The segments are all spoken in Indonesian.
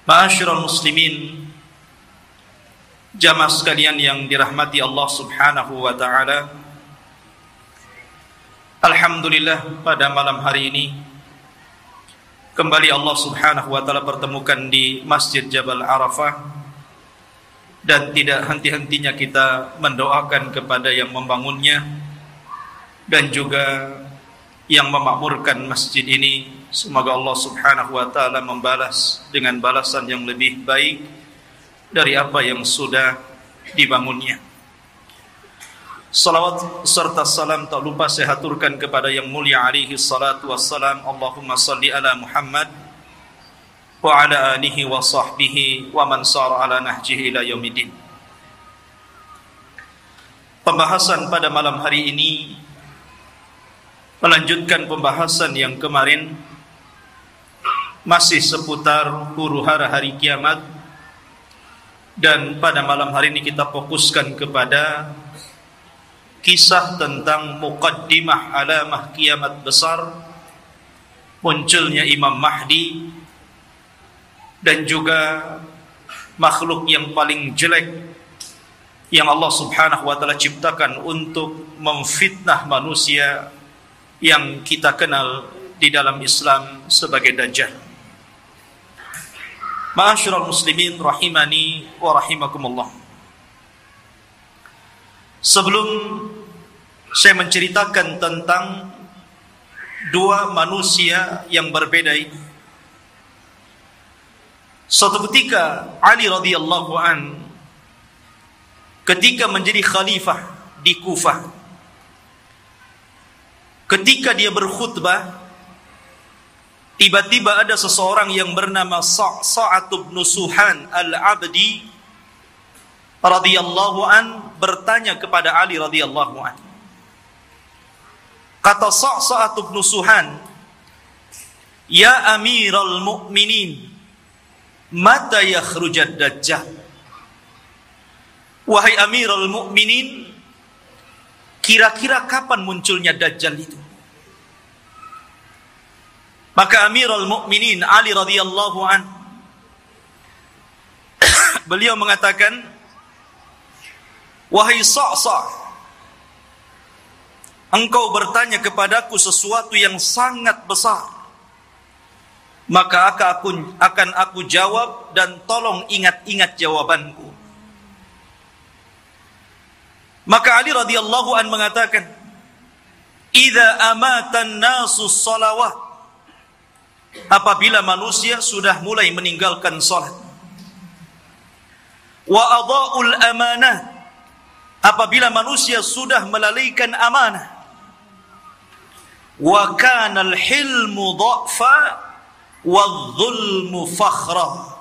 Ma'asyiral muslimin, jamaah sekalian yang dirahmati Allah Subhanahu wa taala. Alhamdulillah, pada malam hari ini kembali Allah Subhanahu wa taala pertemukan di Masjid Jabal Arafah, dan tidak henti-hentinya kita mendoakan kepada yang membangunnya dan juga yang memakmurkan masjid ini. Semoga Allah Subhanahu wa taala membalas dengan balasan yang lebih baik dari apa yang sudah dibangunnya. Salawat serta salam tak lupa saya haturkan kepada yang mulia alaihi salatu wassalam. Allahumma salli ala Muhammad wa ala alihi wa sahbihi wa man sara ala nahjihi ila yaumiddin. Pembahasan pada malam hari ini melanjutkan pembahasan yang kemarin, masih seputar huru-hara hari kiamat. Dan pada malam hari ini kita fokuskan kepada kisah tentang muqaddimah alamah kiamat besar, munculnya Imam Mahdi, dan juga makhluk yang paling jelek yang Allah Subhanahu wa taala ciptakan untuk memfitnah manusia, yang kita kenal di dalam Islam sebagai Dajjal. Ma'asyiral muslimin rahimani wa rahimakumullah. Sebelum saya menceritakan tentang dua manusia yang berbeda ini, suatu ketika Ali radhiyallahu an ketika menjadi khalifah di Kufah, ketika dia berkhutbah, tiba-tiba ada seseorang yang bernama Sa'sa'ah bin Suhan al-Abdi radhiyallahu an bertanya kepada Ali radhiyallahu an. Kata Sa'sa'ah bin Suhan, "Ya Amiral Mu'minin, mata yakhrujad Dajjal?" Wahai Amiral Mu'minin, kira-kira kapan munculnya Dajjal itu? Maka Amirul Mukminin Ali radhiyallahu an beliau mengatakan, "Wahai Sa'sa'ah, engkau bertanya kepadaku sesuatu yang sangat besar, maka akan aku jawab, dan tolong ingat-ingat jawabanku." Maka Ali radhiyallahu an mengatakan, "Idza amatan nasu shalawat," apabila manusia sudah mulai meninggalkan salat, "wa adha'ul amanah," apabila manusia sudah melalaikan amanah, "wa kana al-hilmu dha'fa wadh-dhulmu fakhra,"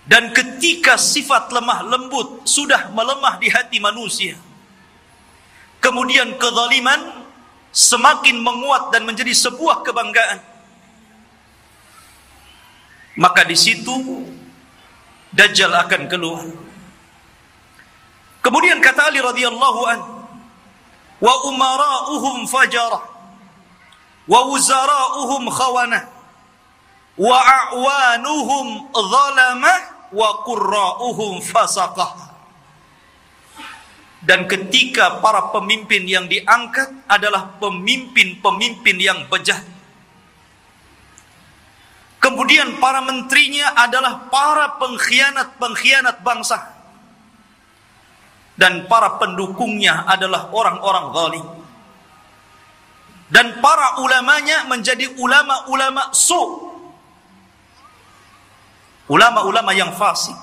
dan ketika sifat lemah lembut sudah melemah di hati manusia, kemudian kezaliman semakin menguat dan menjadi sebuah kebanggaan, maka di situ Dajjal akan keluar. Kemudian kata Ali radhiyallahu an, "Wa umara'uhum fajarah, wa wuzara'uhum khawanah, wa a'wanuhum zalamah, wa qurra'uhum fasaqah." Dan ketika para pemimpin yang diangkat adalah pemimpin-pemimpin yang bejat, kemudian para menterinya adalah para pengkhianat-pengkhianat bangsa, dan para pendukungnya adalah orang-orang zalim, dan para ulamanya menjadi ulama-ulama ulama-ulama yang fasik,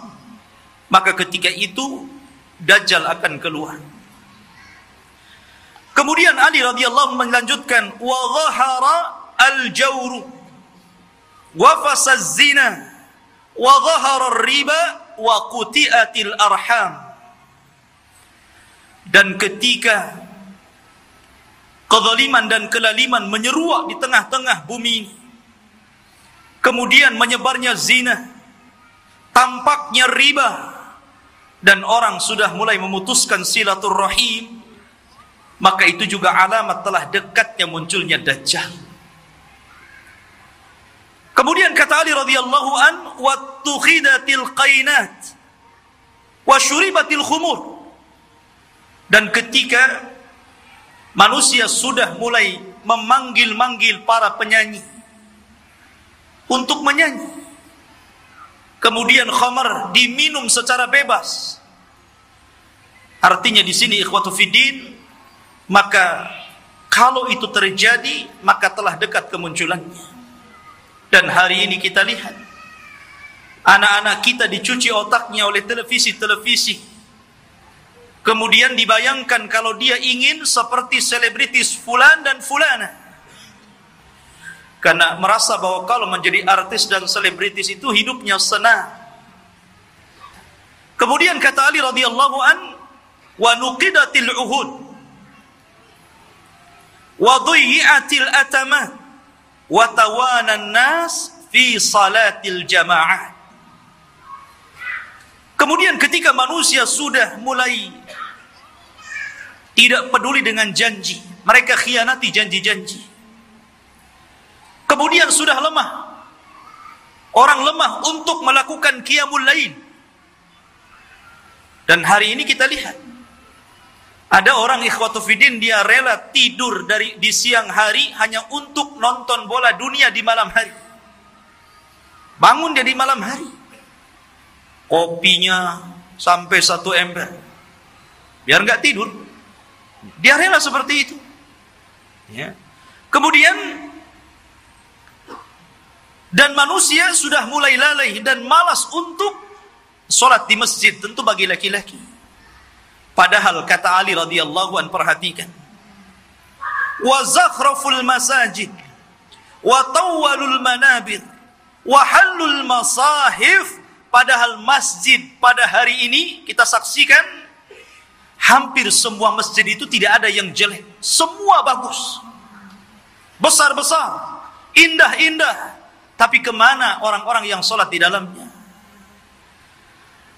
maka ketika itu Dajjal akan keluar. Kemudian Ali radhiyallahu melanjutkan, "wa dhahara al-jawru wa fasaz zina wa dhahara ar-riba wa quti'atil arham." Dan ketika kezaliman dan kelaliman menyeruak di tengah-tengah bumi ini, kemudian menyebarnya zina, tampaknya riba, dan orang sudah mulai memutuskan silaturrahim, maka itu juga alamat telah dekatnya munculnya Dajjal. Kemudian kata Ali radhiyallahu an, "Wattukhidatil qainat wa syuribatil khumur." Dan ketika manusia sudah mulai memanggil-manggil para penyanyi untuk menyanyi, kemudian khamar diminum secara bebas. Artinya di sini ikhwatu fiddin, maka kalau itu terjadi, maka telah dekat kemunculannya. Dan hari ini kita lihat anak-anak kita dicuci otaknya oleh televisi-televisi. Kemudian dibayangkan kalau dia ingin seperti selebritis fulan dan fulana. Karena merasa bahwa kalau menjadi artis dan selebritis itu hidupnya senang. Kemudian kata Ali radhiyallahu an, "Wa nuqidatil uhud wa dhuyyatil atamat wa tawanan nas fi salatil jamaah." Kemudian ketika manusia sudah mulai tidak peduli dengan janji, mereka khianati janji-janji. Kemudian sudah lemah, orang lemah untuk melakukan qiyamul lail. Dan hari ini kita lihat ada orang ikhwatu fiddin, dia rela tidur di siang hari hanya untuk nonton bola dunia di malam hari. Bangun dia di malam hari, kopinya sampai 1 ember, biar nggak tidur. Dia rela seperti itu. Ya. Kemudian dan manusia sudah mulai lalai dan malas untuk sholat di masjid, tentu bagi laki-laki. Padahal kata Ali radhiyallahu an, perhatikan, wa zakhraful masajid wa tawwalul manabir wa halul masahif. Padahal masjid pada hari ini kita saksikan hampir semua masjid itu tidak ada yang jelek, semua bagus, besar-besar, indah-indah. Tapi kemana orang-orang yang sholat di dalamnya?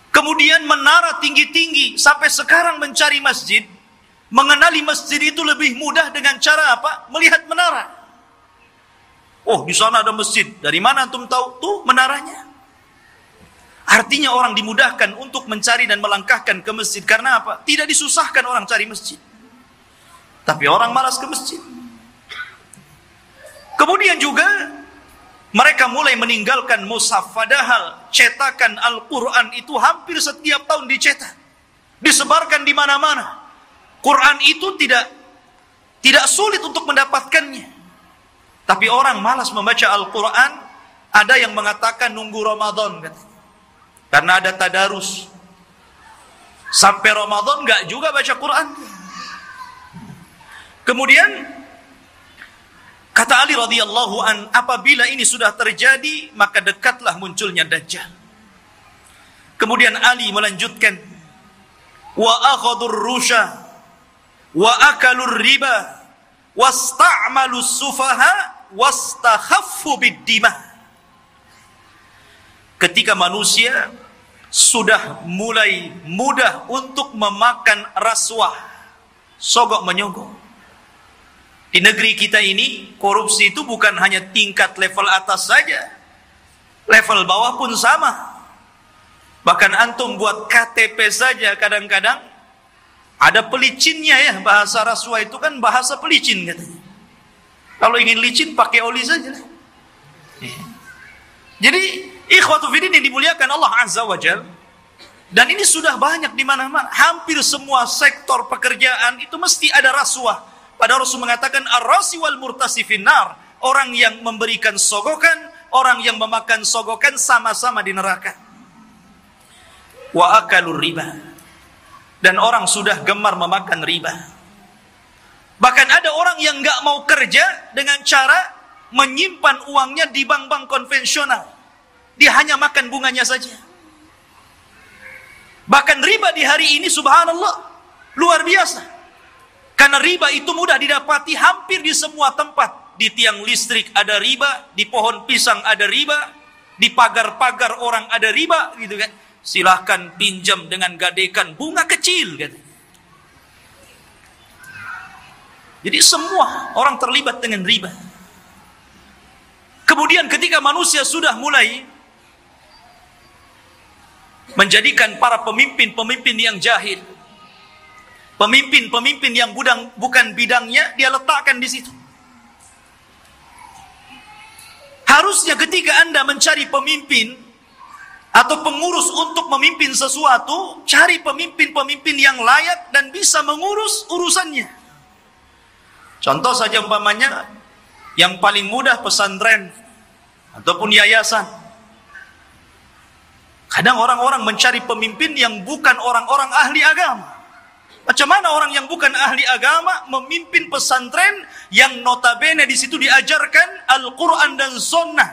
Kemudian menara tinggi-tinggi, sampai sekarang mencari masjid, mengenali masjid itu lebih mudah dengan cara apa? Melihat menara. Oh, di sana ada masjid. Dari mana antum tahu? Tuh menaranya. Artinya orang dimudahkan untuk mencari dan melangkahkan ke masjid. Karena apa? Tidak disusahkan orang cari masjid. Tapi orang malas ke masjid. Kemudian juga mereka mulai meninggalkan mushaf, padahal cetakan Al-Quran itu hampir setiap tahun dicetak, disebarkan di mana-mana. Quran itu tidak sulit untuk mendapatkannya. Tapi orang malas membaca Al-Quran. Ada yang mengatakan nunggu Ramadan, katanya, karena ada tadarus. Sampai Ramadan nggak juga baca Quran. Kemudian kata Ali radhiyallahu an, apabila ini sudah terjadi, maka dekatlah munculnya Dajjal. Kemudian Ali melanjutkan, wa akhadur rusha wa akalur riba wasta'malus sufaha wastakhaffu bid-dima. Ketika manusia sudah mulai mudah untuk memakan rasuah, sogok menyogok. Di negeri kita ini, korupsi itu bukan hanya tingkat level atas saja, level bawah pun sama. Bahkan antum buat KTP saja kadang-kadang ada pelicinnya ya. Bahasa rasuah itu kan bahasa pelicin katanya. Kalau ingin licin pakai oli saja. Jadi ikhwatu fiddin yang dimuliakan Allah Azza wa Jalla, dan ini sudah banyak di mana-mana. Hampir semua sektor pekerjaan itu mesti ada rasuah. Padahal Rasul mengatakan ar-rasi wal murtasi finnar, orang yang memberikan sogokan, orang yang memakan sogokan sama-sama di neraka. Wa akalur riba, dan orang sudah gemar memakan riba. Bahkan ada orang yang nggak mau kerja dengan cara menyimpan uangnya di bank-bank konvensional. Dia hanya makan bunganya saja. Bahkan riba di hari ini subhanallah luar biasa. Karena riba itu mudah didapati hampir di semua tempat. Di tiang listrik ada riba, di pohon pisang ada riba, di pagar-pagar orang ada riba, gitu kan. Silahkan pinjam dengan gadekan bunga kecil, gitu. Jadi semua orang terlibat dengan riba. Kemudian ketika manusia sudah mulai menjadikan para pemimpin-pemimpin yang jahil, pemimpin-pemimpin yang bukan bidangnya, dia letakkan di situ. Harusnya ketika Anda mencari pemimpin atau pengurus untuk memimpin sesuatu, cari pemimpin-pemimpin yang layak dan bisa mengurus urusannya. Contoh saja umpamanya, yang paling mudah pesantren ataupun yayasan. Kadang orang-orang mencari pemimpin yang bukan orang-orang ahli agama. Macam mana orang yang bukan ahli agama memimpin pesantren yang notabene di situ diajarkan Al-Quran dan Sunnah?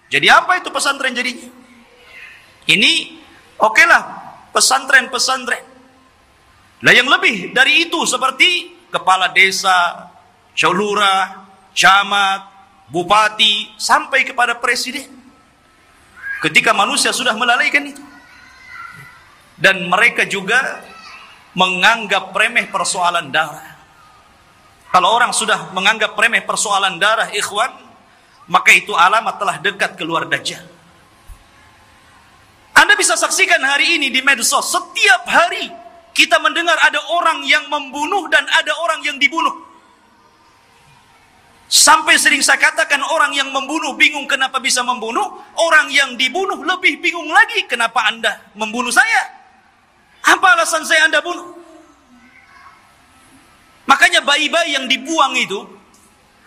Jadi apa itu pesantren jadinya? Ini okelah pesantren-pesantren. Lah yang lebih dari itu seperti kepala desa, lurah, camat, bupati, sampai kepada presiden. Ketika manusia sudah melalaikan itu, dan mereka juga menganggap remeh persoalan darah. Kalau orang sudah menganggap remeh persoalan darah, ikhwan, maka itu alamat telah dekat keluar Dajjal. Anda bisa saksikan hari ini di medsos, setiap hari kita mendengar ada orang yang membunuh dan ada orang yang dibunuh. Sampai sering saya katakan, orang yang membunuh bingung kenapa bisa membunuh, orang yang dibunuh lebih bingung lagi, kenapa Anda membunuh saya? Apa alasan saya Anda bunuh? Makanya bayi-bayi yang dibuang itu,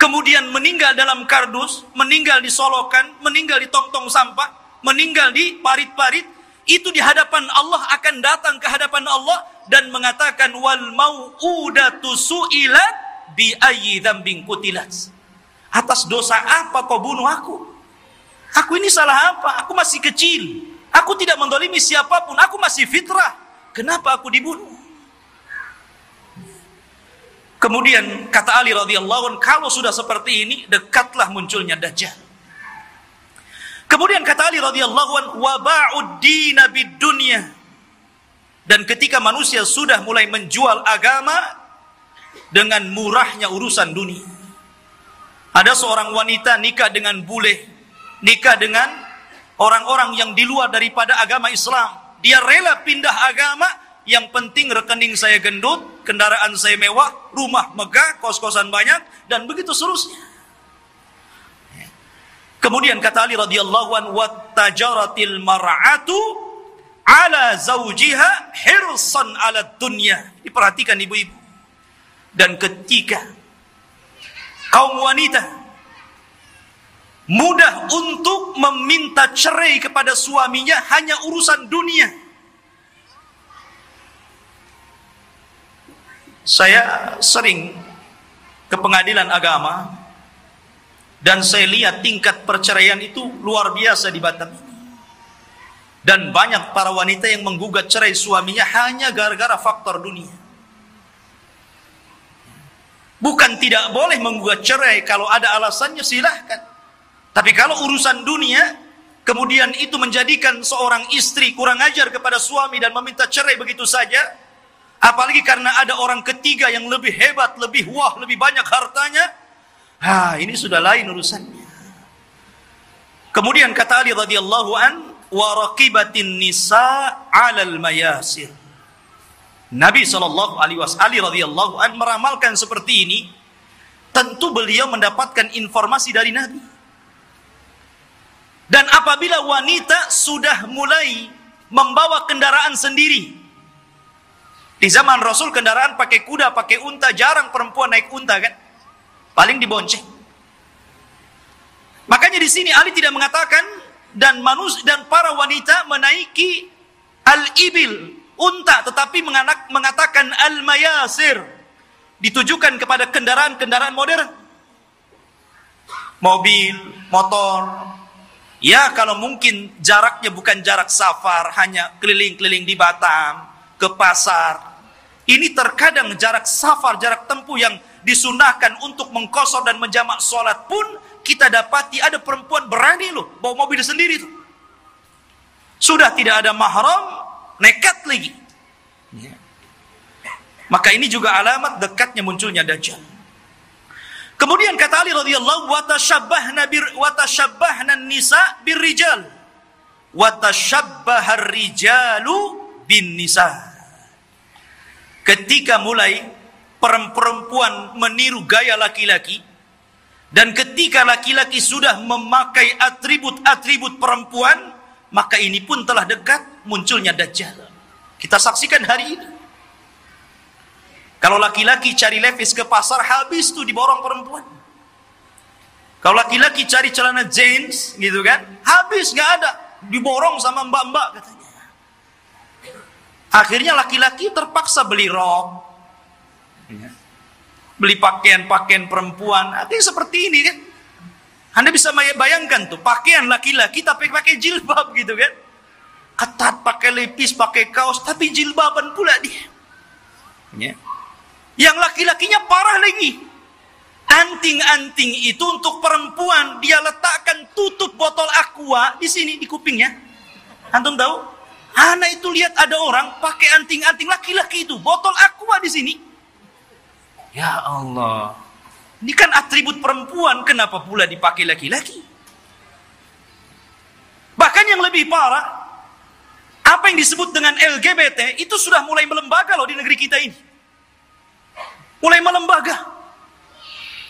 kemudian meninggal dalam kardus, meninggal di solokan, meninggal di tong-tong sampah, meninggal di parit-parit, itu di hadapan Allah akan datang ke hadapan Allah dan mengatakan, wal mau'udatu su'ilat bi ayyi dzambin qutilat. Atas dosa apa kau bunuh aku? Aku ini salah apa? Aku masih kecil. Aku tidak mendolimi siapapun. Aku masih fitrah. Kenapa aku dibunuh? Kemudian kata Ali radhiyallahu anhu, kalau sudah seperti ini, dekatlah munculnya Dajjal. Kemudian kata Ali radhiyallahu anhu, wa ba'ud dina bid dunya. Dan ketika manusia sudah mulai menjual agama dengan murahnya urusan dunia. Ada seorang wanita nikah dengan bule, nikah dengan orang-orang yang di luar daripada agama Islam. Dia rela pindah agama, yang penting rekening saya gendut, kendaraan saya mewah, rumah megah, kos-kosan banyak, dan begitu seterusnya. Kemudian kata Ali radhiyallahu anhu, wattajaratil mar'atu ala zawjiha hirsan ala dunya. Diperhatikan ibu-ibu. Dan ketika kaum wanita mudah untuk meminta cerai kepada suaminya hanya urusan dunia. Saya sering ke pengadilan agama dan saya lihat tingkat perceraian itu luar biasa di Batam ini. Dan banyak para wanita yang menggugat cerai suaminya hanya gara-gara faktor dunia. Bukan tidak boleh menggugat cerai, kalau ada alasannya silahkan. Tapi kalau urusan dunia, kemudian itu menjadikan seorang istri kurang ajar kepada suami dan meminta cerai begitu saja, apalagi karena ada orang ketiga yang lebih hebat, lebih wah, lebih banyak hartanya, ini sudah lain urusannya. Kemudian kata Ali radhiyallahu an, wa raqibatin nisa 'alal mayasir. Nabi SAW Ali radhiyallahu an meramalkan seperti ini. Tentu beliau mendapatkan informasi dari Nabi. Dan apabila wanita sudah mulai membawa kendaraan sendiri, di zaman Rasul kendaraan pakai kuda, pakai unta, jarang perempuan naik unta kan, paling dibonceng. Makanya di sini Ali tidak mengatakan dan para wanita menaiki al-ibil, unta, tetapi mengatakan al-mayasir, ditujukan kepada kendaraan-kendaraan modern, mobil, motor. Ya, kalau mungkin jaraknya bukan jarak safar, hanya keliling-keliling di Batam, ke pasar. Ini terkadang jarak safar, jarak tempuh yang disunahkan untuk mengqashar dan menjamak sholat pun kita dapati ada perempuan berani loh bawa mobil sendiri tuh. Sudah tidak ada mahram, nekat lagi. Maka ini juga alamat dekatnya munculnya Dajjal. Kemudian kata Ali radhiyallahu wa tashabbahna nisa birrijal wa tashabbahar rijalu bin nisa. Ketika mulai perempuan meniru gaya laki-laki, dan ketika laki-laki sudah memakai atribut-atribut perempuan, maka ini pun telah dekat munculnya Dajjal. Kita saksikan hari ini. Kalau laki-laki cari levis ke pasar, habis tuh diborong perempuan. Kalau laki-laki cari celana jeans, gitu kan, habis, nggak ada, diborong sama mbak-mbak katanya. Akhirnya laki-laki terpaksa beli rok, beli pakaian-pakaian perempuan. Artinya seperti ini kan. Anda bisa bayangkan tuh, pakaian laki-laki tapi pakai jilbab gitu kan. Ketat, pakai lepis, pakai kaos, tapi jilbaban pula dia. Ya. Yang laki-lakinya parah lagi. Anting-anting itu untuk perempuan, dia letakkan tutup botol aqua di sini, di kupingnya. Antum tahu? Anak itu lihat ada orang pakai anting-anting laki-laki itu, botol aqua di sini. Ya Allah. Ini kan atribut perempuan, kenapa pula dipakai laki-laki? Bahkan yang lebih parah, apa yang disebut dengan LGBT itu sudah mulai melembaga loh di negeri kita ini. Mulai melembaga.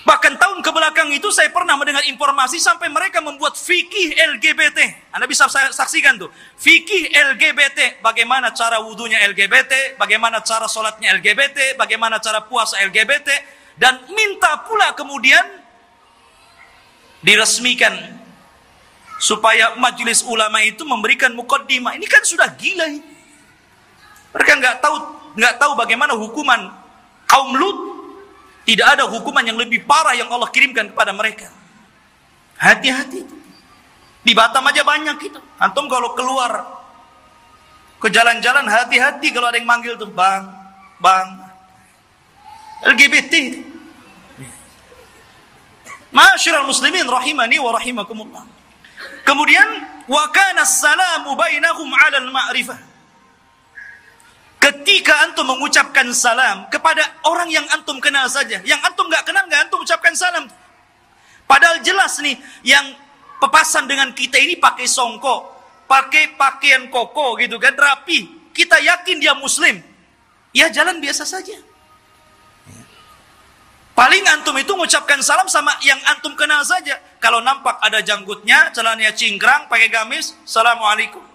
Bahkan tahun kebelakang itu saya pernah mendengar informasi sampai mereka membuat fikih LGBT. Anda bisa saksikan tuh. Fikih LGBT, bagaimana cara wudunya LGBT, bagaimana cara sholatnya LGBT, bagaimana cara puasa LGBT. Dan minta pula kemudian diresmikan supaya majelis ulama itu memberikan muqaddimah. Ini kan sudah gila ini. Mereka nggak tahu bagaimana hukuman kaum Lut. Tidak ada hukuman yang lebih parah yang Allah kirimkan kepada mereka. Hati-hati. Di Batam aja banyak itu. Antum kalau keluar ke jalan-jalan, hati-hati kalau ada yang manggil tuh, bang, LGBT. Ma'asyiral muslimin rahimani wa rahimakumullah. Kemudian wa kana as-salamu bainahum 'alal ma'rifah. Ketika antum mengucapkan salam kepada orang yang antum kenal saja, yang antum nggak kenal nggak antum ucapkan salam. Padahal jelas nih, yang pepasan dengan kita ini pakai songkok, pakai pakaian koko gitu kan, rapi. Kita yakin dia muslim, ya jalan biasa saja. Paling antum itu mengucapkan salam sama yang antum kenal saja. Kalau nampak ada janggutnya, celananya cingkrang, pakai gamis, assalamualaikum.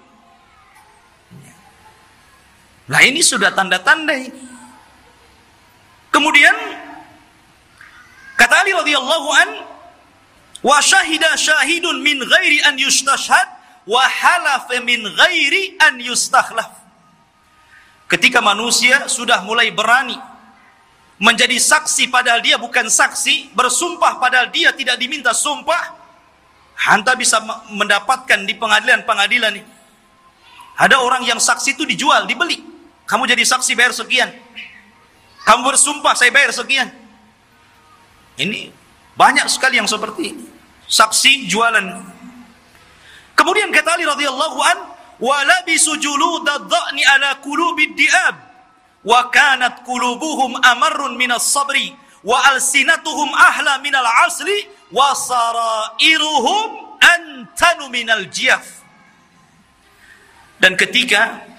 Nah ini sudah tanda-tanda ini. Kemudian kata Ali radhiyallahu an, wa syahida syahidun min ghairi an yustashhad wa halafa min ghairi an yustakhlaf. Ketika manusia sudah mulai berani menjadi saksi padahal dia bukan saksi, bersumpah padahal dia tidak diminta sumpah, anda bisa mendapatkan di pengadilan-pengadilan ini. Ada orang yang saksi itu dijual, dibeli. Kamu jadi saksi bayar sekian. Kamu bersumpah saya bayar sekian. Ini banyak sekali yang seperti ini. Saksi jualan. Kemudian kata Ali radhiyallahu an, wa labisu juludadh-dha'ni ala qulubid di'ab wa kanat qulubuhum amarrun minas sabri wa alsinatuhum ahla minal asli wa sarairuhum antanu minal jiyaf. Dan ketika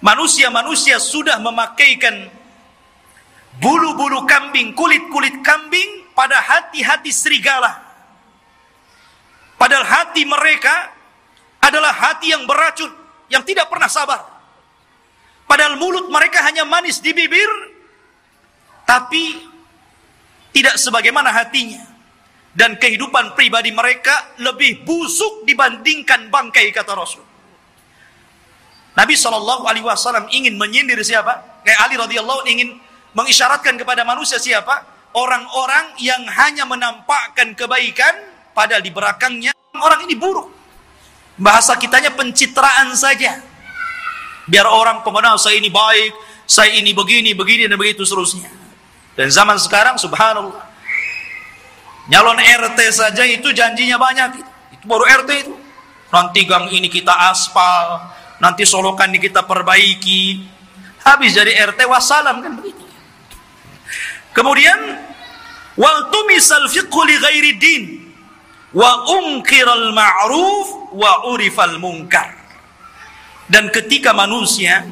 manusia-manusia sudah memakaikan bulu-bulu kambing, kulit-kulit kambing pada hati-hati serigala. Padahal hati mereka adalah hati yang beracun, yang tidak pernah sabar. Padahal mulut mereka hanya manis di bibir, tapi tidak sebagaimana hatinya. Dan kehidupan pribadi mereka lebih busuk dibandingkan bangkai, kata Rasul. Nabi SAW ingin menyindir siapa? Kayak Ali radhiyallahu ingin mengisyaratkan kepada manusia siapa? Orang-orang yang hanya menampakkan kebaikan, padahal di belakangnya orang ini buruk. Bahasa kitanya pencitraan saja. Biar orang pengenal saya ini baik, saya ini begini, dan begitu seterusnya. Dan zaman sekarang subhanallah, nyalon RT saja itu janjinya banyak. Itu baru RT itu. Nanti gang ini kita aspal, nanti solokan ini kita perbaiki. Habis jadi RT wassalam kan begitu. Kemudian Wal tumisal fiqhu li ghairi din wa unkiral ma'ruf wa urifal munkar. Dan ketika manusia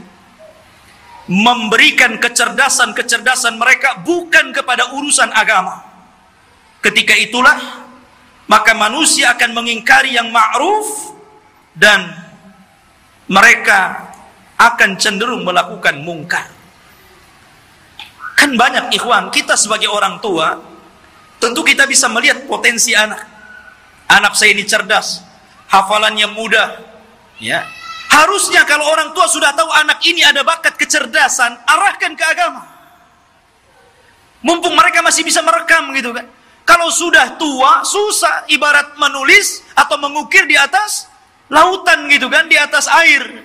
memberikan kecerdasan mereka bukan kepada urusan agama, ketika itulah maka manusia akan mengingkari yang ma'ruf dan mereka akan cenderung melakukan mungkar. Kan banyak ikhwan, kita sebagai orang tua tentu kita bisa melihat potensi anak. Anak saya ini cerdas, hafalannya mudah, ya. Harusnya kalau orang tua sudah tahu anak ini ada bakat kecerdasan, arahkan ke agama. Mumpung mereka masih bisa merekam gitu kan. Kalau sudah tua, susah, ibarat menulis atau mengukir di atas lautan gitu kan, di atas air.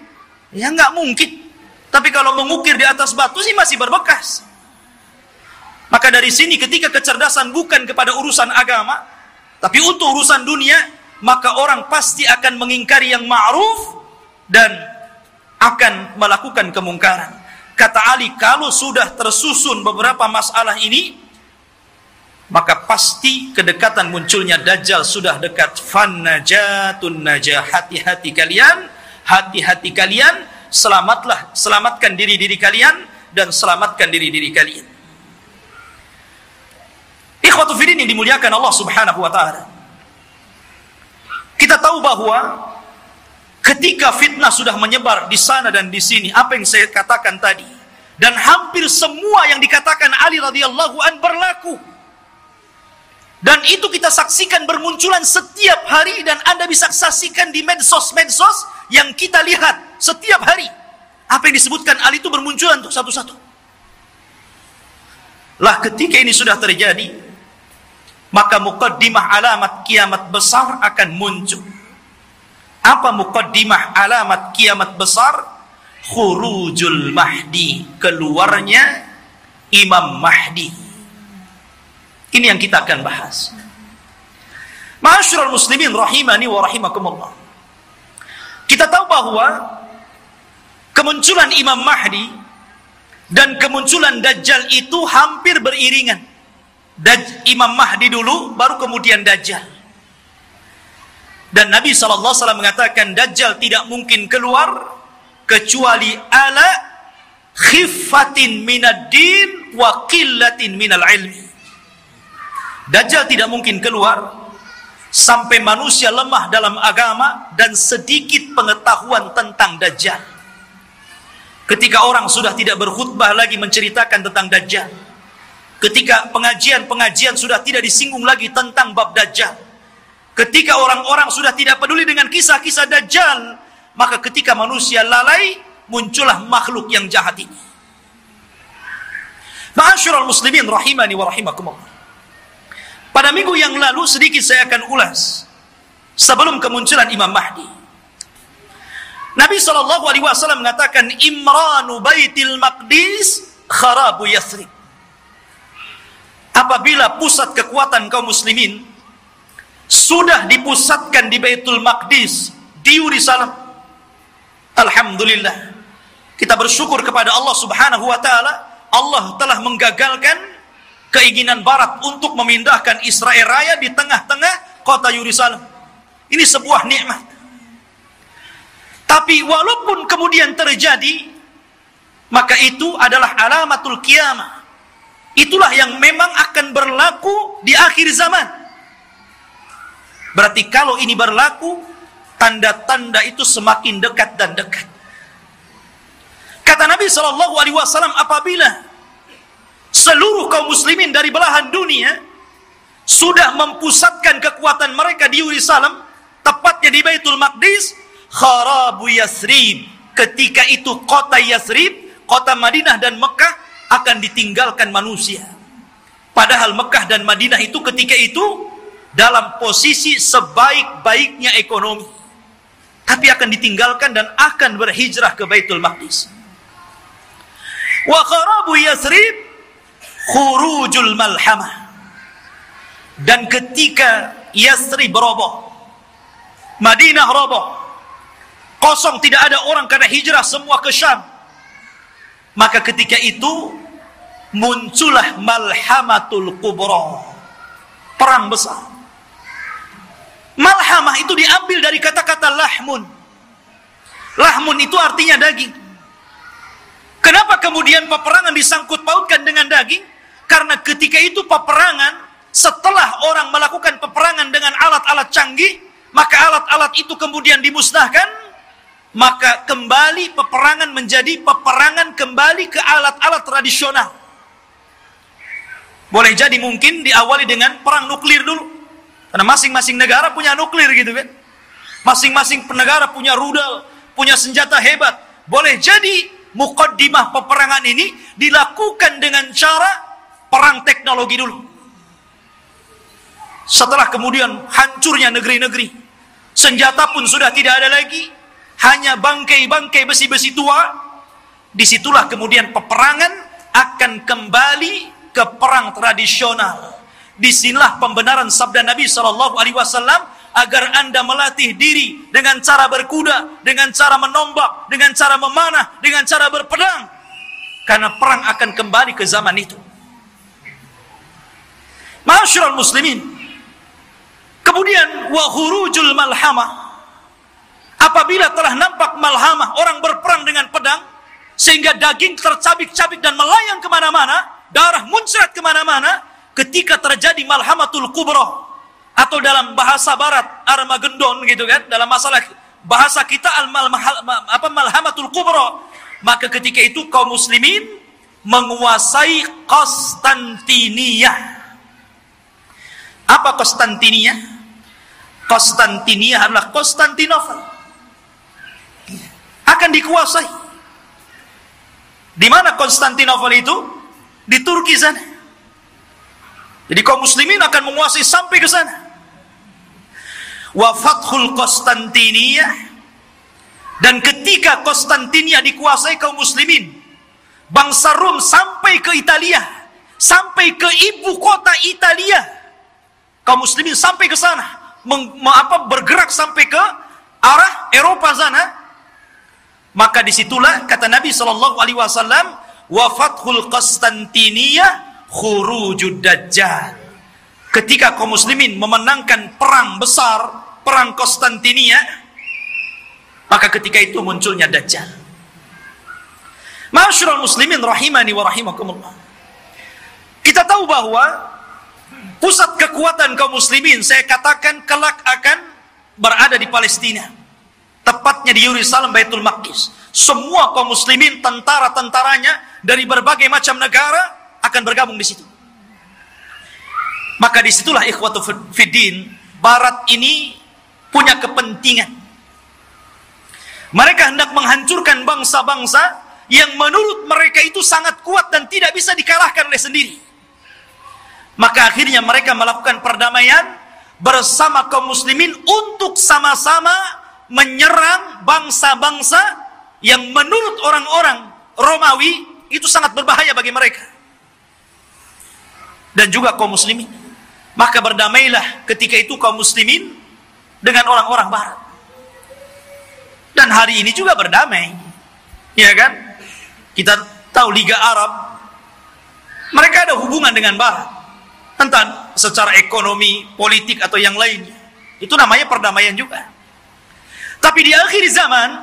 Ya nggak mungkin. Tapi kalau mengukir di atas batu sih masih berbekas. Maka dari sini ketika kecerdasan bukan kepada urusan agama, tapi untuk urusan dunia, maka orang pasti akan mengingkari yang ma'ruf dan akan melakukan kemungkaran. Kata Ali, kalau sudah tersusun beberapa masalah ini, maka pasti kedekatan munculnya Dajjal sudah dekat. Fannajatun najah, hati-hati kalian, selamatkan diri kalian dan selamatkan diri kalian. Ikhwatu fiddin yang dimuliakan Allah Subhanahu wa taala. Kita tahu bahwa ketika fitnah sudah menyebar di sana dan di sini, apa yang saya katakan tadi, dan hampir semua yang dikatakan Ali radhiyallahu an berlaku. Dan itu kita saksikan bermunculan setiap hari, dan Anda bisa saksikan di medsos-medsos yang kita lihat setiap hari. Apa yang disebutkan Ali itu bermunculan untuk satu-satu. Lah ketika ini sudah terjadi, maka muqaddimah alamat kiamat besar akan muncul. Apa muqaddimah alamat kiamat besar? Khurujul Mahdi, keluarnya Imam Mahdi. Ini yang kita akan bahas. Ma'asyiral muslimin rahimani wa rahimakumullah. Kita tahu bahwa kemunculan Imam Mahdi dan kemunculan Dajjal itu hampir beriringan. Imam Mahdi dulu, baru kemudian Dajjal. Dan Nabi SAW mengatakan Dajjal tidak mungkin keluar kecuali ala khiffatin minad din wa qillatin minal ilmi. Dajjal tidak mungkin keluar sampai manusia lemah dalam agama dan sedikit pengetahuan tentang Dajjal. Ketika orang sudah tidak berkhutbah lagi menceritakan tentang Dajjal, ketika pengajian sudah tidak disinggung lagi tentang bab Dajjal, ketika orang-orang sudah tidak peduli dengan kisah-kisah Dajjal, maka ketika manusia lalai, muncullah makhluk yang jahat ini. Ma'asyiral muslimin rahimani wa rahimakumullah. Pada minggu yang lalu sedikit saya akan ulas sebelum kemunculan Imam Mahdi. Nabi SAW mengatakan Imranu Baitil Maqdis kharabu Yathrib. Apabila pusat kekuatan kaum muslimin sudah dipusatkan di Baitul Maqdis, di Yerusalem, alhamdulillah, kita bersyukur kepada Allah Subhanahu wa taala. Allah telah menggagalkan keinginan barat untuk memindahkan Israel Raya di tengah-tengah kota Yerusalem. Ini sebuah nikmat. Tapi walaupun kemudian terjadi, maka itu adalah alamatul kiamah. Itulah yang memang akan berlaku di akhir zaman. Berarti kalau ini berlaku, tanda-tanda itu semakin dekat dan dekat. Kata Nabi SAW, apabila seluruh kaum muslimin dari belahan dunia sudah mempusatkan kekuatan mereka di Yerusalem, tepatnya di Baitul Maqdis, kharabu Yathrib. Ketika itu kota Yathrib, kota Madinah dan Mekah akan ditinggalkan manusia. Padahal Mekah dan Madinah itu ketika itu dalam posisi sebaik-baiknya ekonomi, tapi akan ditinggalkan dan akan berhijrah ke Baitul Maqdis. Wa kharabu Yathrib khurujul malhamah. Dan ketika Yathrib roboh, Madinah roboh, kosong, tidak ada orang karena hijrah semua ke Syam, maka ketika itu muncullah malhamatul kubra, perang besar. Malhamah itu diambil dari kata-kata lahmun. Lahmun itu artinya daging. Kenapa kemudian peperangan disangkut pautkan dengan daging? Karena ketika itu peperangan, setelah orang melakukan peperangan dengan alat-alat canggih, maka alat-alat itu kemudian dimusnahkan, maka kembali peperangan menjadi peperangan kembali ke alat-alat tradisional. Boleh jadi mungkin diawali dengan perang nuklir dulu, karena masing-masing negara punya nuklir gitu kan. Masing-masing negara punya rudal, punya senjata hebat. Boleh jadi muqaddimah peperangan ini dilakukan dengan cara perang teknologi dulu. Setelah kemudian hancurnya negeri-negeri, senjata pun sudah tidak ada lagi, hanya bangkai-bangkai besi-besi tua. Disitulah kemudian peperangan akan kembali ke perang tradisional. Disinilah pembenaran sabda Nabi SAW agar Anda melatih diri dengan cara berkuda, dengan cara menombak, dengan cara memanah, dengan cara berpedang. Karena perang akan kembali ke zaman itu. Ma'asyiral muslimin, kemudian wa khurujul malhamah. Apabila telah nampak malhamah, orang berperang dengan pedang, sehingga daging tercabik-cabik dan melayang kemana-mana, darah muncrat kemana-mana, ketika terjadi malhamatul kubra, atau dalam bahasa barat Armageddon gitu kan, dalam masalah bahasa kita malhamatul kubra, maka ketika itu kaum muslimin menguasai Konstantinia. Apa Konstantinia? Konstantinia adalah Konstantinopel. Akan dikuasai. Di mana Konstantinopel itu? Di Turki sana. Jadi kaum muslimin akan menguasai sampai ke sana. Wa fathul Konstantinia, dan ketika Konstantinia dikuasai kaum muslimin, bangsa Rum sampai ke Italia, sampai ke ibu kota Italia. Kaum muslimin sampai ke sana, bergerak sampai ke arah Eropa sana. Maka disitulah kata Nabi SAW, wa fathul Konstantinia khurujud dajjal. Ketika kaum muslimin memenangkan perang besar, perang Konstantinia, maka ketika itu munculnya dajjal. Ma'asyiral muslimin rahimani wa rahimakumullah. Kita tahu bahwa pusat kekuatan kaum muslimin, saya katakan kelak akan berada di Palestina, tepatnya di Yerusalem, Baitul Maqdis. Semua kaum muslimin, tentara-tentaranya dari berbagai macam negara akan bergabung di situ. Maka disitulah ikhwatu fiddin, Barat ini punya kepentingan. Mereka hendak menghancurkan bangsa-bangsa yang menurut mereka itu sangat kuat dan tidak bisa dikalahkan oleh sendiri. Maka akhirnya mereka melakukan perdamaian bersama kaum muslimin untuk sama-sama menyerang bangsa-bangsa yang menurut orang-orang Romawi itu sangat berbahaya bagi mereka. Dan juga kaum muslimin. Maka berdamailah ketika itu kaum muslimin dengan orang-orang Barat. Dan hari ini juga berdamai. Ya kan? Kita tahu Liga Arab, mereka ada hubungan dengan Barat. Entah secara ekonomi, politik, atau yang lainnya. Itu namanya perdamaian juga. Tapi di akhir zaman,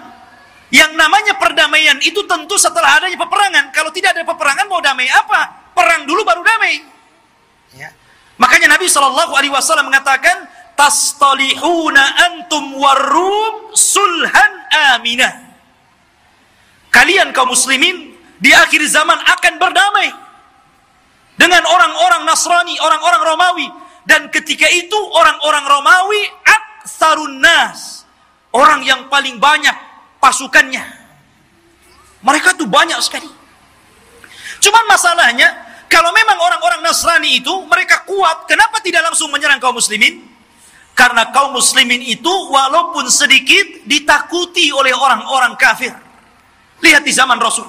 yang namanya perdamaian itu tentu setelah adanya peperangan. Kalau tidak ada peperangan, mau damai apa? Perang dulu baru damai. Ya. Makanya Nabi SAW mengatakan, tastalihuna antum warum sulhan aminah. Kalian kaum muslimin di akhir zaman akan berdamai dengan orang-orang Nasrani, orang-orang Romawi. Dan ketika itu orang-orang Romawi aktsarun nas, orang yang paling banyak pasukannya. Mereka tuh banyak sekali. Cuman masalahnya, kalau memang orang-orang Nasrani itu mereka kuat, kenapa tidak langsung menyerang kaum muslimin? Karena kaum muslimin itu walaupun sedikit ditakuti oleh orang-orang kafir. Lihat di zaman Rasul,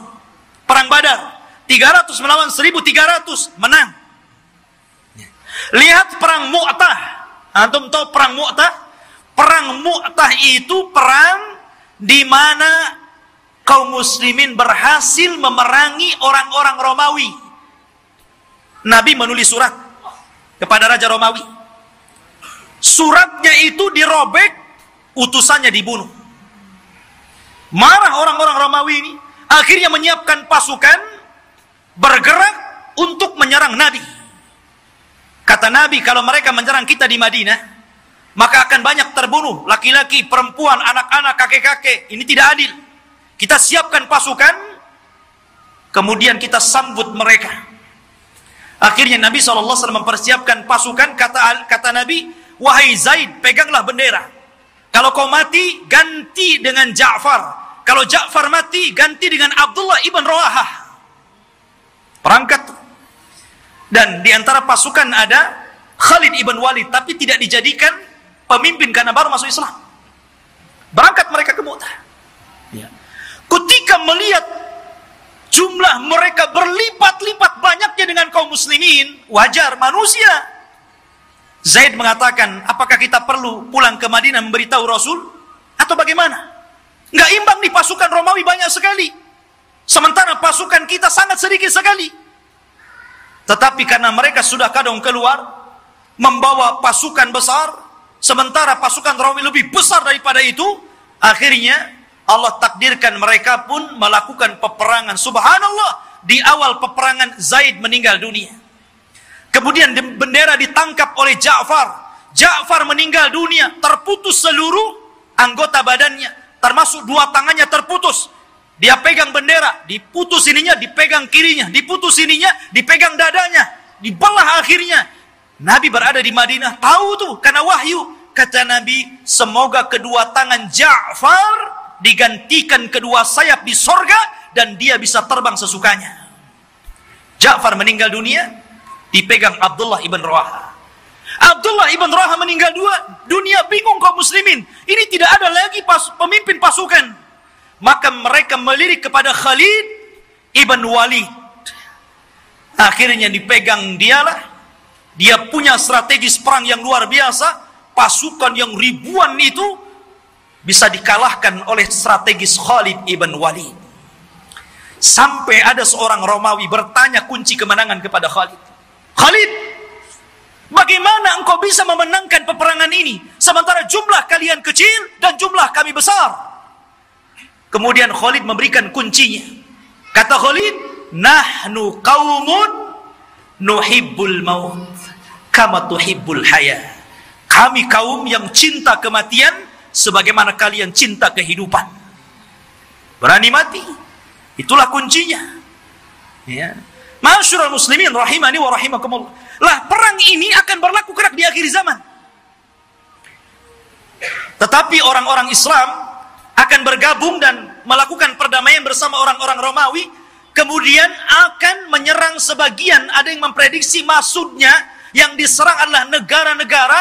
perang Badar, 300 melawan 1.300, menang. Lihat perang Mu'tah. Antum tahu perang Mu'tah? Perang Mu'tah itu perang di mana kaum muslimin berhasil memerangi orang-orang Romawi Nabi menulis surat kepada Raja Romawi. Suratnya itu dirobek, utusannya dibunuh. Marah orang-orang Romawi ini, akhirnya menyiapkan pasukan bergerak untuk menyerang Nabi. Kata Nabi, kalau mereka menyerang kita di Madinah, maka akan banyak terbunuh, laki-laki, perempuan, anak-anak, kakek-kakek. Ini tidak adil. Kita siapkan pasukan, kemudian kita sambut mereka. Akhirnya Nabi SAW mempersiapkan pasukan. Kata Nabi, wahai Zaid, peganglah bendera. Kalau kau mati, ganti dengan Ja'far. Kalau Ja'far mati, ganti dengan Abdullah ibn Rawahah. Perangkat. Dan di antara pasukan ada Khalid ibn Walid, tapi tidak dijadikan pemimpin karena baru masuk Islam. Berangkat mereka ke Mu'tah. Ya. Ketika melihat jumlah mereka berlipat-lipat banyaknya dengan kaum muslimin, wajar, manusia. Zaid mengatakan, apakah kita perlu pulang ke Madinah memberitahu Rasul? Atau bagaimana? Nggak imbang nih, pasukan Romawi banyak sekali. Sementara pasukan kita sangat sedikit sekali. Tetapi karena mereka sudah kadang keluar, membawa pasukan besar, sementara pasukan Romawi lebih besar daripada itu, akhirnya Allah takdirkan mereka pun melakukan peperangan. Subhanallah, di awal peperangan Zaid meninggal dunia. Kemudian bendera ditangkap oleh Ja'far. Ja'far meninggal dunia, terputus seluruh anggota badannya, termasuk dua tangannya terputus. Dia pegang bendera, diputus ininya, dipegang kirinya, diputus ininya, dipegang dadanya, dibelah akhirnya. Nabi berada di Madinah, tahu tuh, karena wahyu. Kata Nabi, semoga kedua tangan Ja'far digantikan kedua sayap di sorga, dan dia bisa terbang sesukanya. Ja'far meninggal dunia, dipegang Abdullah ibn Rawahah. Abdullah ibn Rawahah meninggal dunia, bingung kaum muslimin. Ini tidak ada lagi pemimpin pasukan. Maka mereka melirik kepada Khalid ibn Walid. Akhirnya dipegang dialah. Dia punya strategis perang yang luar biasa. Pasukan yang ribuan itu bisa dikalahkan oleh strategis Khalid ibn Walid. Sampai ada seorang Romawi bertanya kunci kemenangan kepada Khalid. Khalid, bagaimana engkau bisa memenangkan peperangan ini, sementara jumlah kalian kecil dan jumlah kami besar? Kemudian Khalid memberikan kuncinya. Kata Khalid, nahnu qaumun nuhibbul maut kama tuhibbul haya. Kami kaum yang cinta kematian sebagaimana kalian cinta kehidupan. Berani mati. Itulah kuncinya. Ya. Ma'asyiral muslimin rahimani wa rahimakumullah. Lah, perang ini akan berlaku kelak di akhir zaman. Tetapi orang-orang Islam akan bergabung dan melakukan perdamaian bersama orang-orang Romawi, kemudian akan menyerang sebagian. Ada yang memprediksi maksudnya yang diserang adalah negara-negara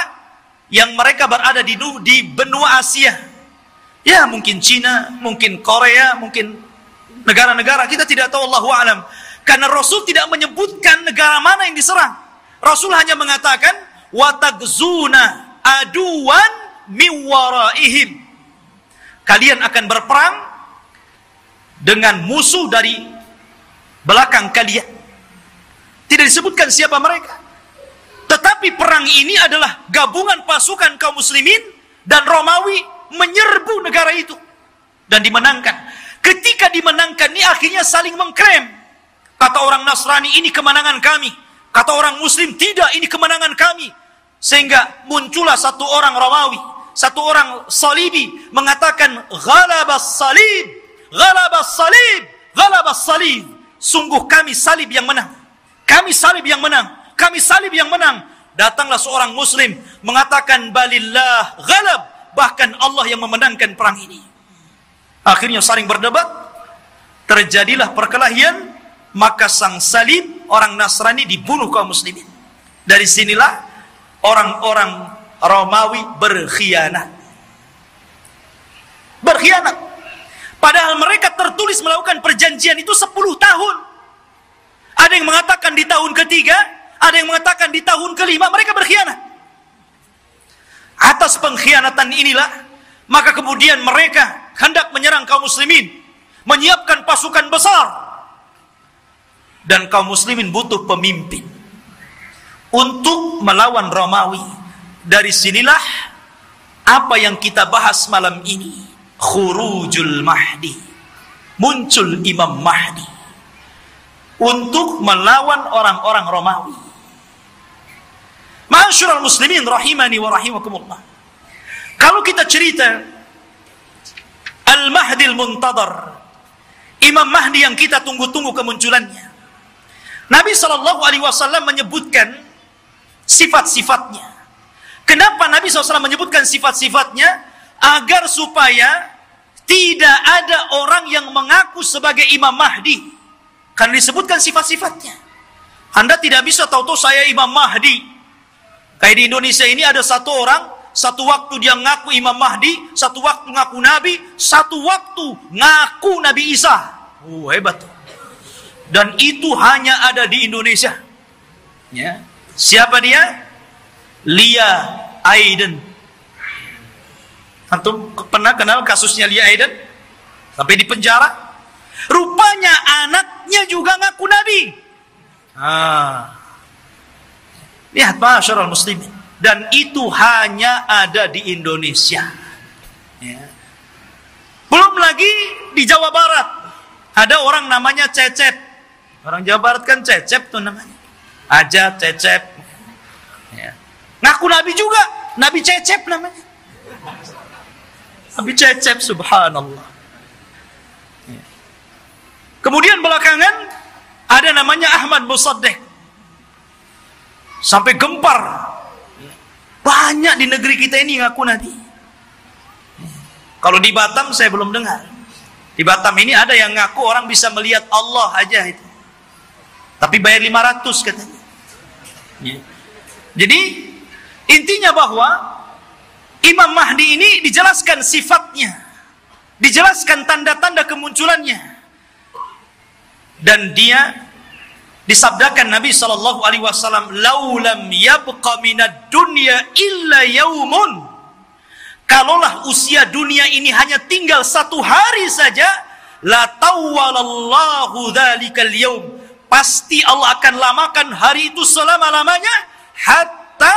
yang mereka berada di benua Asia. Ya, mungkin Cina, mungkin Korea, mungkin negara-negara, kita tidak tahu, Allahu a'lam. Karena Rasul tidak menyebutkan negara mana yang diserang. Rasul hanya mengatakan, watagzuna aduwan miwaraihim. Kalian akan berperang dengan musuh dari belakang kalian. Tidak disebutkan siapa mereka. Tetapi perang ini adalah gabungan pasukan kaum muslimin dan Romawi menyerbu negara itu. Dan dimenangkan. Ketika dimenangkan ini akhirnya saling mengklaim. Kata orang Nasrani, ini kemenangan kami. Kata orang Muslim, tidak, ini kemenangan kami. Sehingga muncullah satu orang Romawi, satu orang Salibi mengatakan, ghalabas salib, ghalabas salib, ghalabas salib. Sungguh kami salib yang menang. Kami salib yang menang. Kami salib yang menang. Datanglah seorang Muslim mengatakan, balillah ghalab. Bahkan Allah yang memenangkan perang ini. Akhirnya saling berdebat. Terjadilah perkelahian. Maka sang salib, orang Nasrani, dibunuh kaum muslimin. Dari sinilah orang-orang Romawi berkhianat. Berkhianat. Padahal mereka tertulis melakukan perjanjian itu 10 tahun. Ada yang mengatakan di tahun ketiga, ada yang mengatakan di tahun kelima, mereka berkhianat. Atas pengkhianatan inilah, maka kemudian mereka hendak menyerang kaum muslimin, menyiapkan pasukan besar. Dan kaum muslimin butuh pemimpin. untuk melawan Romawi. Dari sinilah apa yang kita bahas malam ini, khurujul Mahdi, muncul Imam Mahdi untuk melawan orang-orang Romawi. Ma'asyiral muslimin rahimani wa rahimakumullah. Kalau kita cerita Al-Mahdi Al-Muntadhar, Imam Mahdi yang kita tunggu-tunggu kemunculannya, Nabi SAW menyebutkan sifat-sifatnya. Kenapa Nabi SAW menyebutkan sifat-sifatnya? Agar supaya tidak ada orang yang mengaku sebagai Imam Mahdi, karena disebutkan sifat-sifatnya. Anda tidak bisa tahu-tahu saya Imam Mahdi. Kayak di Indonesia ini ada satu orang, satu waktu dia ngaku Imam Mahdi, satu waktu ngaku Nabi, satu waktu ngaku Nabi Isa. Hebat. Dan itu hanya ada di Indonesia. Ya. Siapa dia? Lia Aiden. Antum pernah kenal kasusnya Lia Aiden? Sampai di penjara. Rupanya anaknya juga ngaku Nabi. Lihat ma'asyiral muslimin. Dan itu hanya ada di Indonesia. Ya. Belum lagi di Jawa Barat. Ada orang namanya Cecep. Orang Jawa Barat kan Cecep tuh namanya. Aja Cecep. Ya. Ngaku Nabi juga. Nabi Cecep namanya. Nabi Cecep, subhanallah. Ya. Kemudian belakangan ada namanya Ahmad Musaddiq. Sampai gempar. Banyak di negeri kita ini ngaku Nabi. Kalau di Batam saya belum dengar. Di Batam ini ada yang ngaku orang bisa melihat Allah aja itu. Tapi bayar 500 katanya. Ya. Jadi intinya bahwa Imam Mahdi ini dijelaskan sifatnya, dijelaskan tanda-tanda kemunculannya, dan dia disabdakan Nabi SAW, laulam yabqa minad dunya illa yaumun, kalaulah usia dunia ini hanya tinggal satu hari saja, la tawwalallahu dzalikal yaum, pasti Allah akan lamakan hari itu selama-lamanya, hatta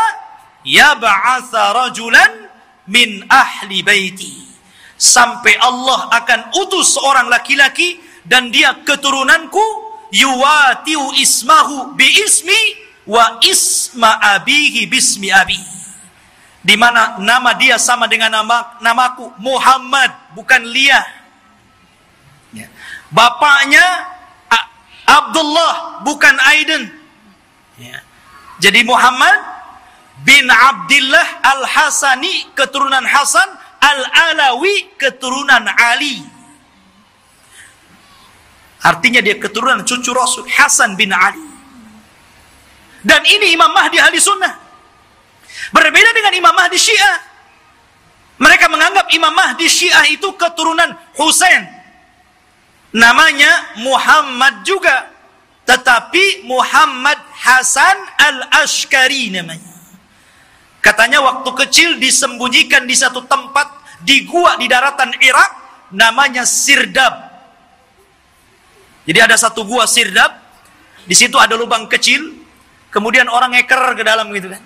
yab'atsa rajulan min ahli baiti, sampai Allah akan utus seorang laki-laki dan dia keturunanku, yuwatiu ismahu bi ismi wa isma abihi bismi abi, di mana nama dia sama dengan namaku Muhammad, bukan Lia. Ya. Bapaknya Abdullah, bukan Aiden. Ya. Jadi Muhammad bin Abdullah Al-Hasani, keturunan Hasan, Al-Alawi, keturunan Ali. Artinya dia keturunan cucu Rasul, Hasan bin Ali. Dan ini Imam Mahdi ahli sunnah. Berbeda dengan Imam Mahdi Syiah. Mereka menganggap Imam Mahdi Syiah itu keturunan Husain. Namanya Muhammad juga, tetapi Muhammad Hasan Al-Ashkari namanya. Katanya waktu kecil disembunyikan di satu tempat di gua di daratan Irak, namanya Sirdab. Jadi ada satu gua Sirdab, di situ ada lubang kecil, kemudian orang ngeker ke dalam gitu kan,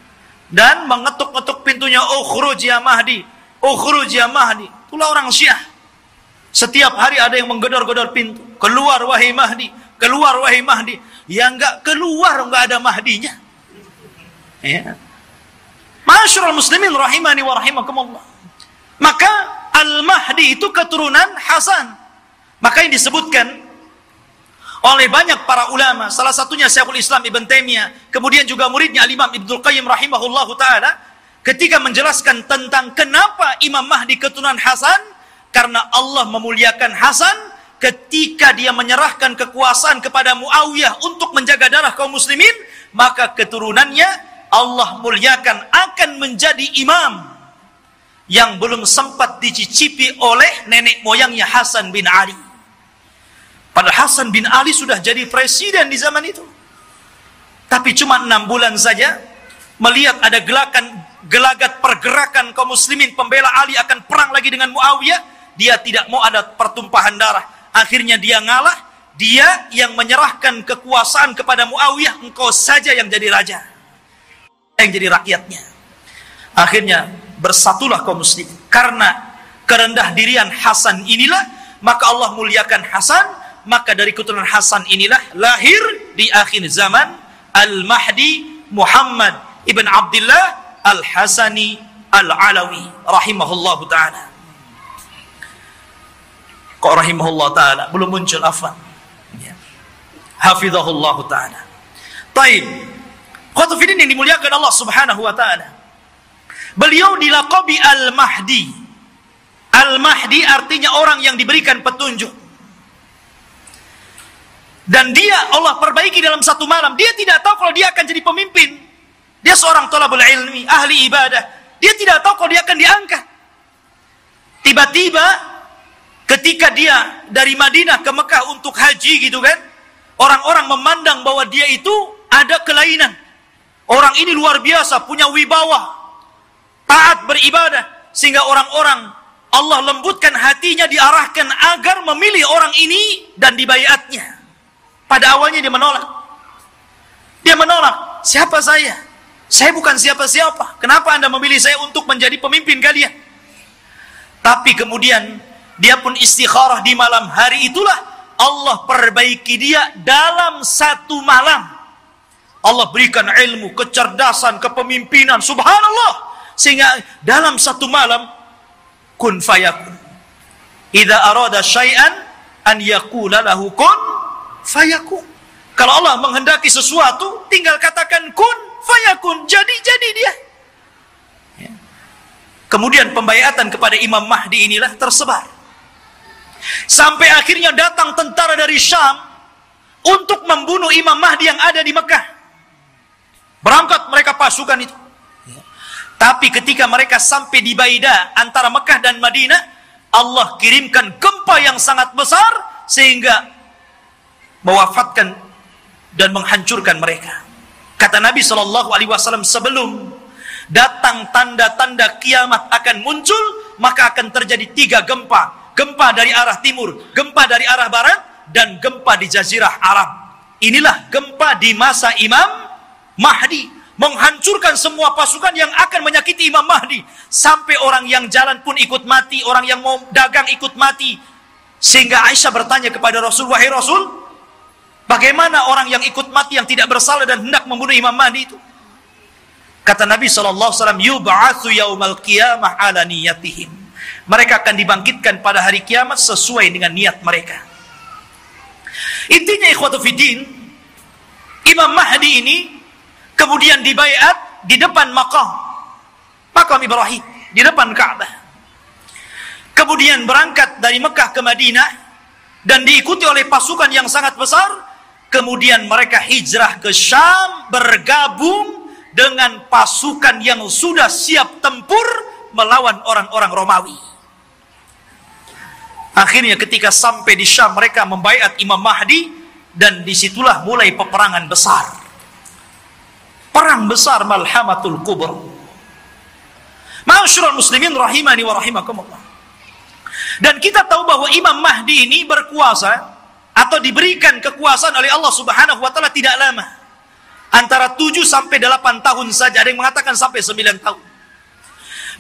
dan mengetuk-ngetuk pintunya, ukhruj ya Mahdi, ukhruj ya Mahdi. Itulah orang Syiah. Setiap hari ada yang menggedor-gedor pintu, keluar wahai Mahdi, keluar wahai Mahdi. Ya enggak keluar, enggak ada Mahdinya. Ya. Ma'asyiral muslimin rahimani wa rahimakumullah. Maka Al-Mahdi itu keturunan Hasan. Maka yang disebutkan oleh banyak para ulama, salah satunya Syekhul Islam Ibn Taimiyah, kemudian juga muridnya Al-Imam Ibnul Qayyim rahimahullahu ta'ala, ketika menjelaskan tentang kenapa Imam Mahdi keturunan Hasan, karena Allah memuliakan Hasan ketika dia menyerahkan kekuasaan kepada Muawiyah untuk menjaga darah kaum muslimin, maka keturunannya Allah muliakan akan menjadi imam yang belum sempat dicicipi oleh nenek moyangnya Hasan bin Ali. Padahal Hasan bin Ali sudah jadi presiden di zaman itu. Tapi cuma 6 bulan saja, melihat ada gelagat pergerakan kaum muslimin pembela Ali akan perang lagi dengan Muawiyah, dia tidak mau ada pertumpahan darah. Akhirnya dia ngalah, dia yang menyerahkan kekuasaan kepada Muawiyah, engkau saja yang jadi raja. yang jadi rakyatnya. Akhirnya bersatulah kaum muslim. Karena kerendah dirian Hasan inilah, maka Allah muliakan Hasan. Maka dari keturunan Hasan inilah lahir di akhir zaman Al-Mahdi Muhammad ibn Abdullah Al-Hasani Al-Alawi rahimahullahu ta'ala. Kok rahimahullah ta'ala? Belum muncul, afwan. Ya. Hafizahullahu ta'ala. Taib. Khotufidin yang dimuliakan Allah subhanahu wa ta'ala. Beliau dilaqabi Al-Mahdi. Al-Mahdi artinya orang yang diberikan petunjuk. Dan dia Allah perbaiki dalam satu malam. Dia tidak tahu kalau dia akan jadi pemimpin. Dia seorang thalabul ilmi, ahli ibadah. Dia tidak tahu kalau dia akan diangkat. Tiba-tiba ketika dia dari Madinah ke Mekah untuk haji gitu kan, orang-orang memandang bahwa dia itu ada kelainan. Orang ini luar biasa, punya wibawa, taat beribadah, sehingga orang-orang Allah lembutkan hatinya, diarahkan agar memilih orang ini dan dibaiatnya. Pada awalnya dia menolak. Dia menolak. Siapa saya? Saya bukan siapa-siapa. Kenapa Anda memilih saya untuk menjadi pemimpin kalian? Tapi kemudian dia pun istikharah di malam hari itulah Allah perbaiki dia dalam satu malam. Allah berikan ilmu, kecerdasan, kepemimpinan, subhanallah. Sehingga dalam satu malam kun fayakun. Idza arada syai'an an yaqula lahu kun fayakun. Kalau Allah menghendaki sesuatu, tinggal katakan kun fayakun, jadi dia. Ya. Kemudian pembaiatan kepada Imam Mahdi inilah tersebar. Sampai akhirnya datang tentara dari Syam untuk membunuh Imam Mahdi yang ada di Mekah. Berangkat mereka pasukan itu. Ya. Tapi ketika mereka sampai di Baida antara Mekah dan Madinah, Allah kirimkan gempa yang sangat besar sehingga mewafatkan dan menghancurkan mereka. Kata Nabi SAW, sebelum datang tanda-tanda kiamat akan muncul, maka akan terjadi 3 gempa. Gempa dari arah timur, gempa dari arah barat, dan gempa di Jazirah Arab. Inilah gempa di masa Imam Mahdi, menghancurkan semua pasukan yang akan menyakiti Imam Mahdi. Sampai orang yang jalan pun ikut mati, orang yang mau dagang ikut mati. Sehingga Aisyah bertanya kepada Rasul, wahai Rasul, bagaimana orang yang ikut mati yang tidak bersalah dan hendak membunuh Imam Mahdi itu? Kata Nabi SAW, yub'atsu yaumal qiyamah ala niyatihim. Mereka akan dibangkitkan pada hari kiamat sesuai dengan niat mereka. Intinya ikhwatu fiddin, Imam Mahdi ini kemudian dibaiat di depan makam Ibrahim, di depan Ka'bah. Kemudian berangkat dari Mekah ke Madinah dan diikuti oleh pasukan yang sangat besar. Kemudian mereka hijrah ke Syam, bergabung dengan pasukan yang sudah siap tempur melawan orang-orang Romawi. Akhirnya ketika sampai di Syam, mereka membaiat Imam Mahdi, dan disitulah mulai peperangan besar. Perang besar Malhamatul Kubra. Ma'asyiral muslimin rahimani wa rahimakumullah. Dan kita tahu bahwa Imam Mahdi ini berkuasa atau diberikan kekuasaan oleh Allah Subhanahu wa taala tidak lama. Antara 7 sampai 8 tahun saja, ada yang mengatakan sampai 9 tahun.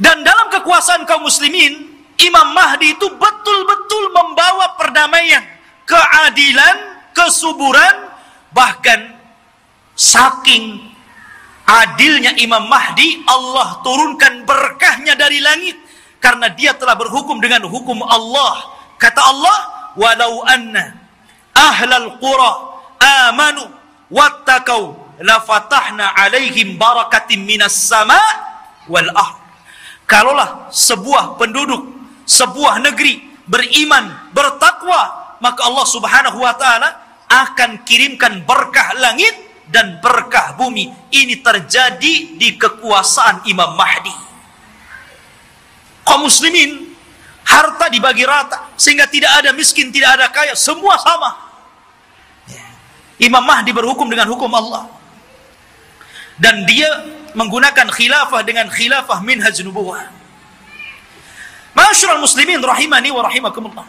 Dan dalam kekuasaan kaum muslimin, Imam Mahdi itu betul-betul membawa perdamaian, keadilan, kesuburan. Bahkan saking adilnya Imam Mahdi, Allah turunkan berkahnya dari langit, karena dia telah berhukum dengan hukum Allah. Kata Allah, walau anna ahlal qura amanu wattaqau lafatahna alaihim barakatim minas sama wal ard. Kalaulah sebuah penduduk, sebuah negeri beriman, bertakwa, maka Allah Subhanahu wa taala akan kirimkan berkah langit dan berkah bumi. Ini terjadi di kekuasaan Imam Mahdi. Kaum muslimin, harta dibagi rata, sehingga tidak ada miskin, tidak ada kaya, semua sama. Imam Mahdi berhukum dengan hukum Allah. Dan dia menggunakan khilafah dengan khilafah minhaj nubuwah. Ma'asyiral muslimin rahimani wa rahimakumullah.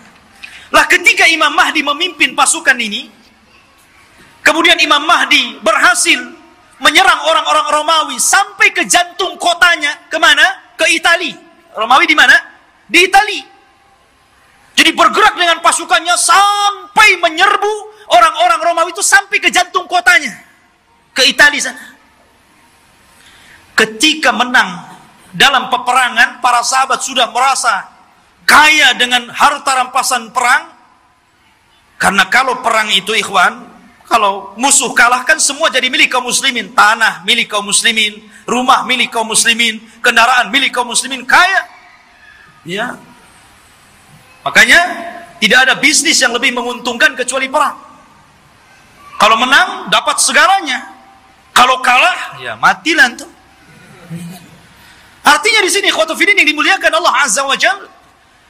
Lah ketika Imam Mahdi memimpin pasukan ini, kemudian Imam Mahdi berhasil menyerang orang-orang Romawi sampai ke jantung kotanya. Kemana? Ke Itali. Romawi di mana? Di Itali. Jadi bergerak dengan pasukannya sampai menyerbu orang-orang Romawi itu sampai ke jantung kotanya. Ke Itali sana. Ketika menang dalam peperangan, para sahabat sudah merasa kaya dengan harta rampasan perang. Karena kalau perang itu, ikhwan, kalau musuh kalah kan semua jadi milik kaum muslimin. Tanah milik kaum muslimin, rumah milik kaum muslimin, kendaraan milik kaum muslimin, kaya. Ya. Makanya tidak ada bisnis yang lebih menguntungkan kecuali perang. Kalau menang dapat segalanya. Kalau kalah ya matilah tuh. Artinya di sini ikhwatu fiddin yang dimuliakan Allah Azza wa Jalla,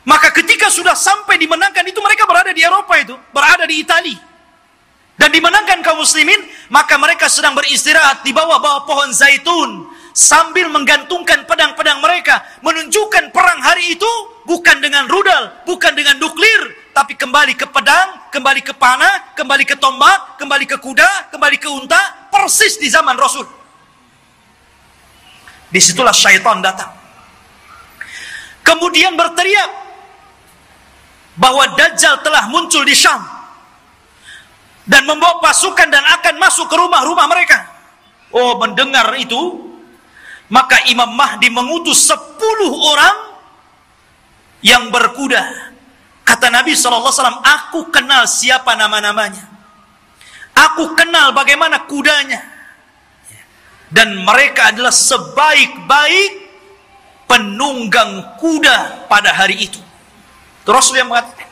maka ketika sudah sampai dimenangkan itu, mereka berada di Eropa itu, berada di Itali. Dan dimenangkan kaum muslimin, maka mereka sedang beristirahat di bawah-bawah pohon zaitun sambil menggantungkan pedang-pedang mereka, menunjukkan perang hari itu bukan dengan rudal, bukan dengan nuklir, tapi kembali ke pedang, kembali ke panah, kembali ke tombak, kembali ke kuda, kembali ke unta, persis di zaman Rasul. Disitulah syaitan datang. Kemudian berteriak bahwa Dajjal telah muncul di Syam dan membawa pasukan dan akan masuk ke rumah-rumah mereka. Oh, mendengar itu, maka Imam Mahdi mengutus 10 orang yang berkuda. Kata Nabi SAW, aku kenal siapa nama-namanya. Aku kenal bagaimana kudanya. Dan mereka adalah sebaik-baik penunggang kuda pada hari itu. Rasul yang mengatakan.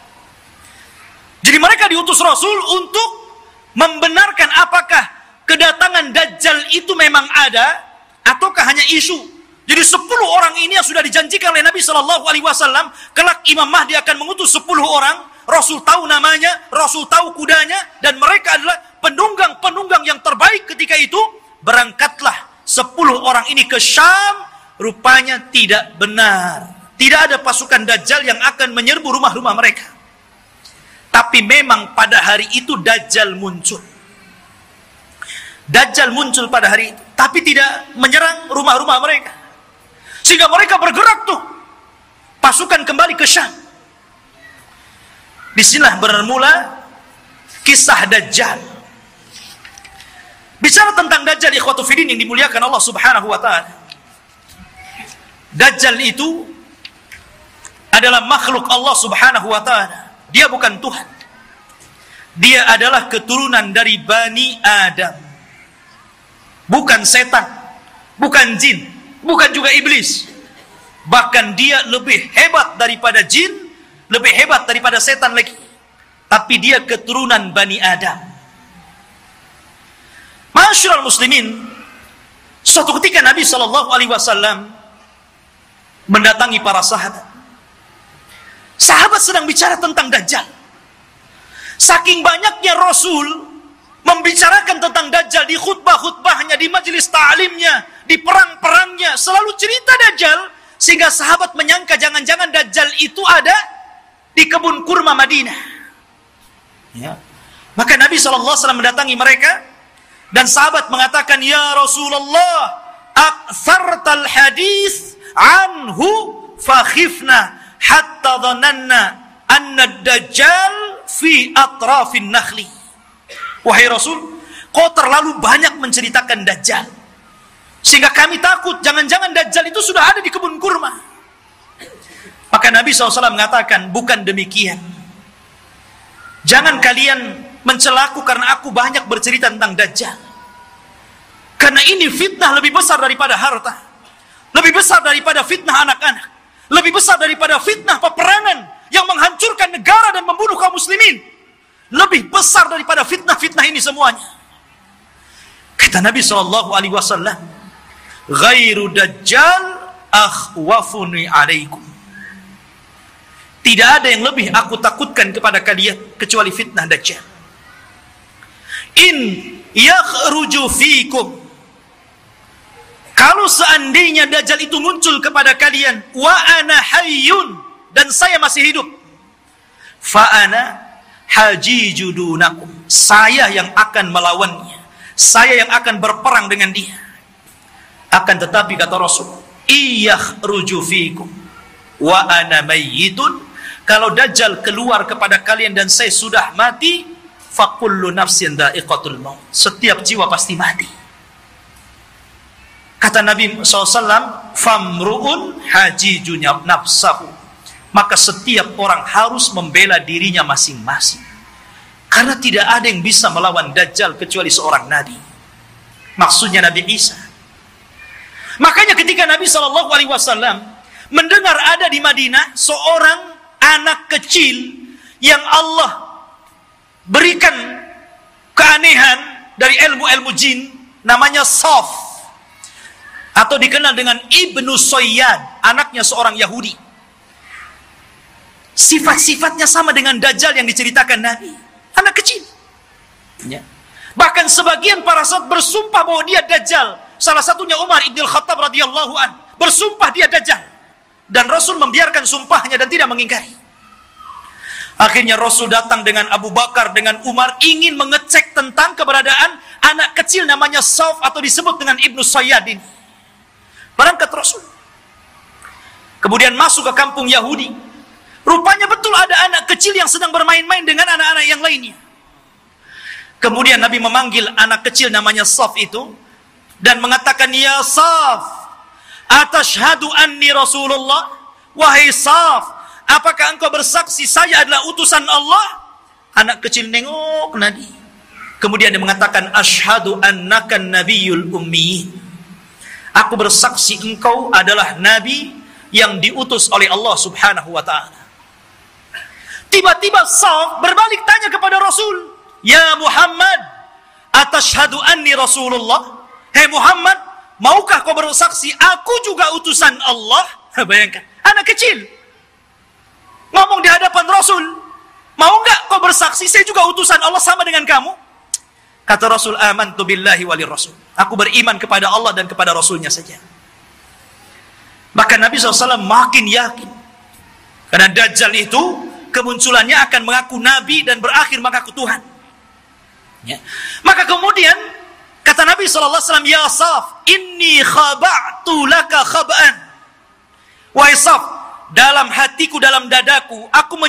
Jadi mereka diutus Rasul untuk membenarkan apakah kedatangan Dajjal itu memang ada ataukah hanya isu. Jadi 10 orang ini yang sudah dijanjikan oleh Nabi SAW, kelak Imam Mahdi akan mengutus 10 orang. Rasul tahu namanya, Rasul tahu kudanya, dan mereka adalah penunggang-penunggang yang terbaik ketika itu. Berangkatlah 10 orang ini ke Syam. Rupanya tidak benar. Tidak ada pasukan Dajjal yang akan menyerbu rumah-rumah mereka. Tapi memang pada hari itu Dajjal muncul. Dajjal muncul pada hari itu, tapi tidak menyerang rumah-rumah mereka. Sehingga mereka bergerak tuh. Pasukan kembali ke Syam. Disinilah bermula kisah Dajjal. Bicara tentang Dajjal, ikhwatu fiddin yang dimuliakan Allah Subhanahu wa ta'ala. Dajjal itu adalah makhluk Allah Subhanahu wa ta'ala. Dia bukan Tuhan. Dia adalah keturunan dari Bani Adam. Bukan setan, bukan jin, bukan juga iblis. Bahkan dia lebih hebat daripada jin, lebih hebat daripada setan lagi. Tapi dia keturunan Bani Adam. Ma'asyiral muslimin, suatu ketika Nabi SAW mendatangi para sahabat. Sahabat sedang bicara tentang Dajjal. Saking banyaknya Rasul membicarakan tentang Dajjal di khutbah-khutbahnya, di majelis ta'limnya, di perang-perangnya, selalu cerita Dajjal, sehingga sahabat menyangka jangan-jangan Dajjal itu ada di kebun kurma Madinah. Ya. Maka Nabi SAW mendatangi mereka. Dan sahabat mengatakan, ya Rasulullah, aktsartal hadis anhu fakhifna hatta dhananna anna ad-dajjal fi atrafin nakhli. Wahai Rasul, kau terlalu banyak menceritakan Dajjal, sehingga kami takut jangan-jangan Dajjal itu sudah ada di kebun kurma. Maka Nabi SAW mengatakan, bukan demikian. Jangan kalian mencelaku karena aku banyak bercerita tentang Dajjal. Karena ini fitnah lebih besar daripada harta, lebih besar daripada fitnah anak-anak, lebih besar daripada fitnah peperangan yang menghancurkan negara dan membunuh kaum muslimin. Lebih besar daripada fitnah-fitnah ini semuanya. Kata Nabi SAW, ghairu Dajjal akhwafuni alaikum. Tidak ada yang lebih aku takutkan kepada kalian kecuali fitnah Dajjal. In yakhruju fikum, kalau seandainya Dajjal itu muncul kepada kalian, wa ana hayyun, dan saya masih hidup, fa ana hajiju dunakum, saya yang akan melawannya, saya yang akan berperang dengan dia. Akan tetapi kata Rasul, iyakhruju fikum wa ana mayyitun, kalau Dajjal keluar kepada kalian dan saya sudah mati, fakullu nafsin dha'iqatul maut, setiap jiwa pasti mati. Kata Nabi SAW, famru'un hajijun nafsahu, maka setiap orang harus membela dirinya masing-masing, karena tidak ada yang bisa melawan Dajjal kecuali seorang Nabi, maksudnya Nabi Isa. Makanya ketika Nabi SAW mendengar ada di Madinah seorang anak kecil yang Allah berikan keanehan dari ilmu-ilmu jin, namanya Saf, atau dikenal dengan Ibnu Sayyad, anaknya seorang Yahudi. Sifat-sifatnya sama dengan Dajjal yang diceritakan Nabi, anak kecil. Bahkan sebagian para sahabat bersumpah bahwa dia Dajjal. Salah satunya Umar ibn Khattab radhiyallahu an, bersumpah dia Dajjal. Dan Rasul membiarkan sumpahnya dan tidak mengingkari. Akhirnya Rasul datang dengan Abu Bakar, dengan Umar, ingin mengecek tentang keberadaan anak kecil namanya Saf, atau disebut dengan Ibnu Sayyad ini. Berangkat Rasul. Kemudian masuk ke kampung Yahudi. Rupanya betul ada anak kecil yang sedang bermain-main dengan anak-anak yang lainnya. Kemudian Nabi memanggil anak kecil namanya Saf itu dan mengatakan, ya Saf, atashhadu anni Rasulullah? Wahai Saf, apakah engkau bersaksi saya adalah utusan Allah? Anak kecil nengok Nabi. Kemudian dia mengatakan, ashhadu annaka nabiyul ummi. Aku bersaksi engkau adalah nabi yang diutus oleh Allah Subhanahu wa ta'ala. Tiba-tiba Saf berbalik tanya kepada Rasul, ya Muhammad, atashhadu anni Rasulullah? Hei Muhammad, maukah kau bersaksi aku juga utusan Allah? Bayangkan, anak kecil ngomong di hadapan Rasul, mau enggak kau bersaksi saya juga utusan Allah sama dengan kamu? Kata Rasul, amantu billahi walir Rasul, aku beriman kepada Allah dan kepada Rasulnya saja. Maka Nabi SAW makin yakin, karena Dajjal itu kemunculannya akan mengaku Nabi dan berakhir mengaku Tuhan. Maka kemudian kata Nabi SAW, ya Saf, inni khaba'tu laka khaba'an. Wahai Saf, dalam hatiku, dalam dadaku, aku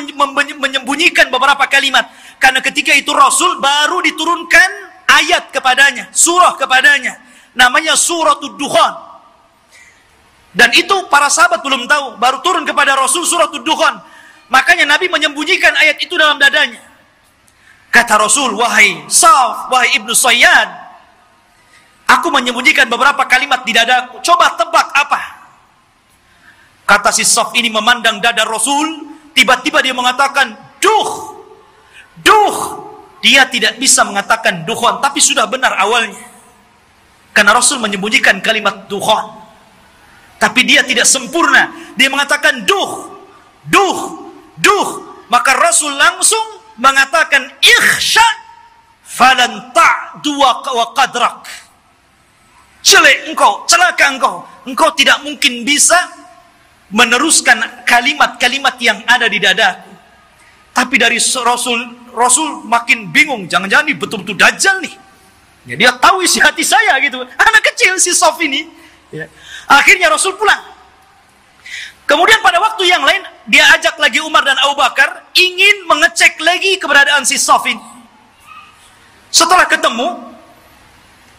menyembunyikan beberapa kalimat. Karena ketika itu Rasul baru diturunkan ayat kepadanya, surah kepadanya, namanya suratul Dukhan. Dan itu para sahabat belum tahu, baru turun kepada Rasul suratul Dukhan. Makanya Nabi menyembunyikan ayat itu dalam dadanya. Kata Rasul, wahai Saf, wahai Ibnu Sayyad, aku menyembunyikan beberapa kalimat di dadaku. Coba tebak apa? Kata si Saf ini memandang dada Rasul. Tiba-tiba dia mengatakan, duh. Dia tidak bisa mengatakan dukhan, tapi sudah benar awalnya. Karena Rasul menyembunyikan kalimat dukhan. Tapi dia tidak sempurna. Dia mengatakan duh. Maka Rasul langsung mengatakan, ikhsha falan ta'du wa qadrak. Celaka engkau tidak mungkin bisa meneruskan kalimat-kalimat yang ada di dadaku. Tapi dari Rasul makin bingung, jangan-jangan ini betul-betul Dajjal nih. Ya, dia tahu isi hati saya gitu. Anak kecil si Saf ini. Ya. Akhirnya Rasul pulang. Kemudian pada waktu yang lain dia ajak lagi Umar dan Abu Bakar ingin mengecek lagi keberadaan si Saf ini. Setelah ketemu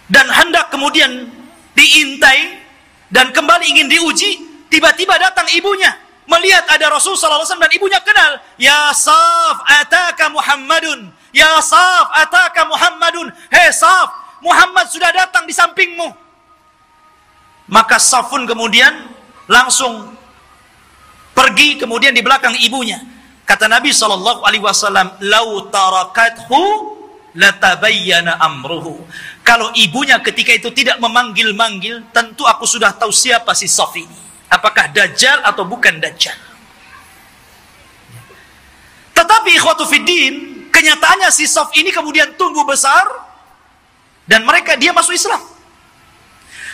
dan hendak kemudian diintai dan kembali ingin diuji, tiba-tiba datang ibunya, melihat ada Rasul sallallahu alaihi wasallam dan ibunya kenal. Ya Saf, ataka Muhammadun. Ya Saf, ataka Muhammadun. Hei Saf, Muhammad sudah datang di sampingmu. Maka Safun kemudian langsung pergi kemudian di belakang ibunya. Kata Nabi SAW, lau tarakathu latabayyana amruhu. Kalau ibunya ketika itu tidak memanggil-manggil, tentu aku sudah tahu siapa si Saf ini. Apakah Dajjal atau bukan Dajjal. Tetapi ikhwatu fiddin, kenyataannya si Saf ini kemudian tumbuh besar dan dia masuk Islam.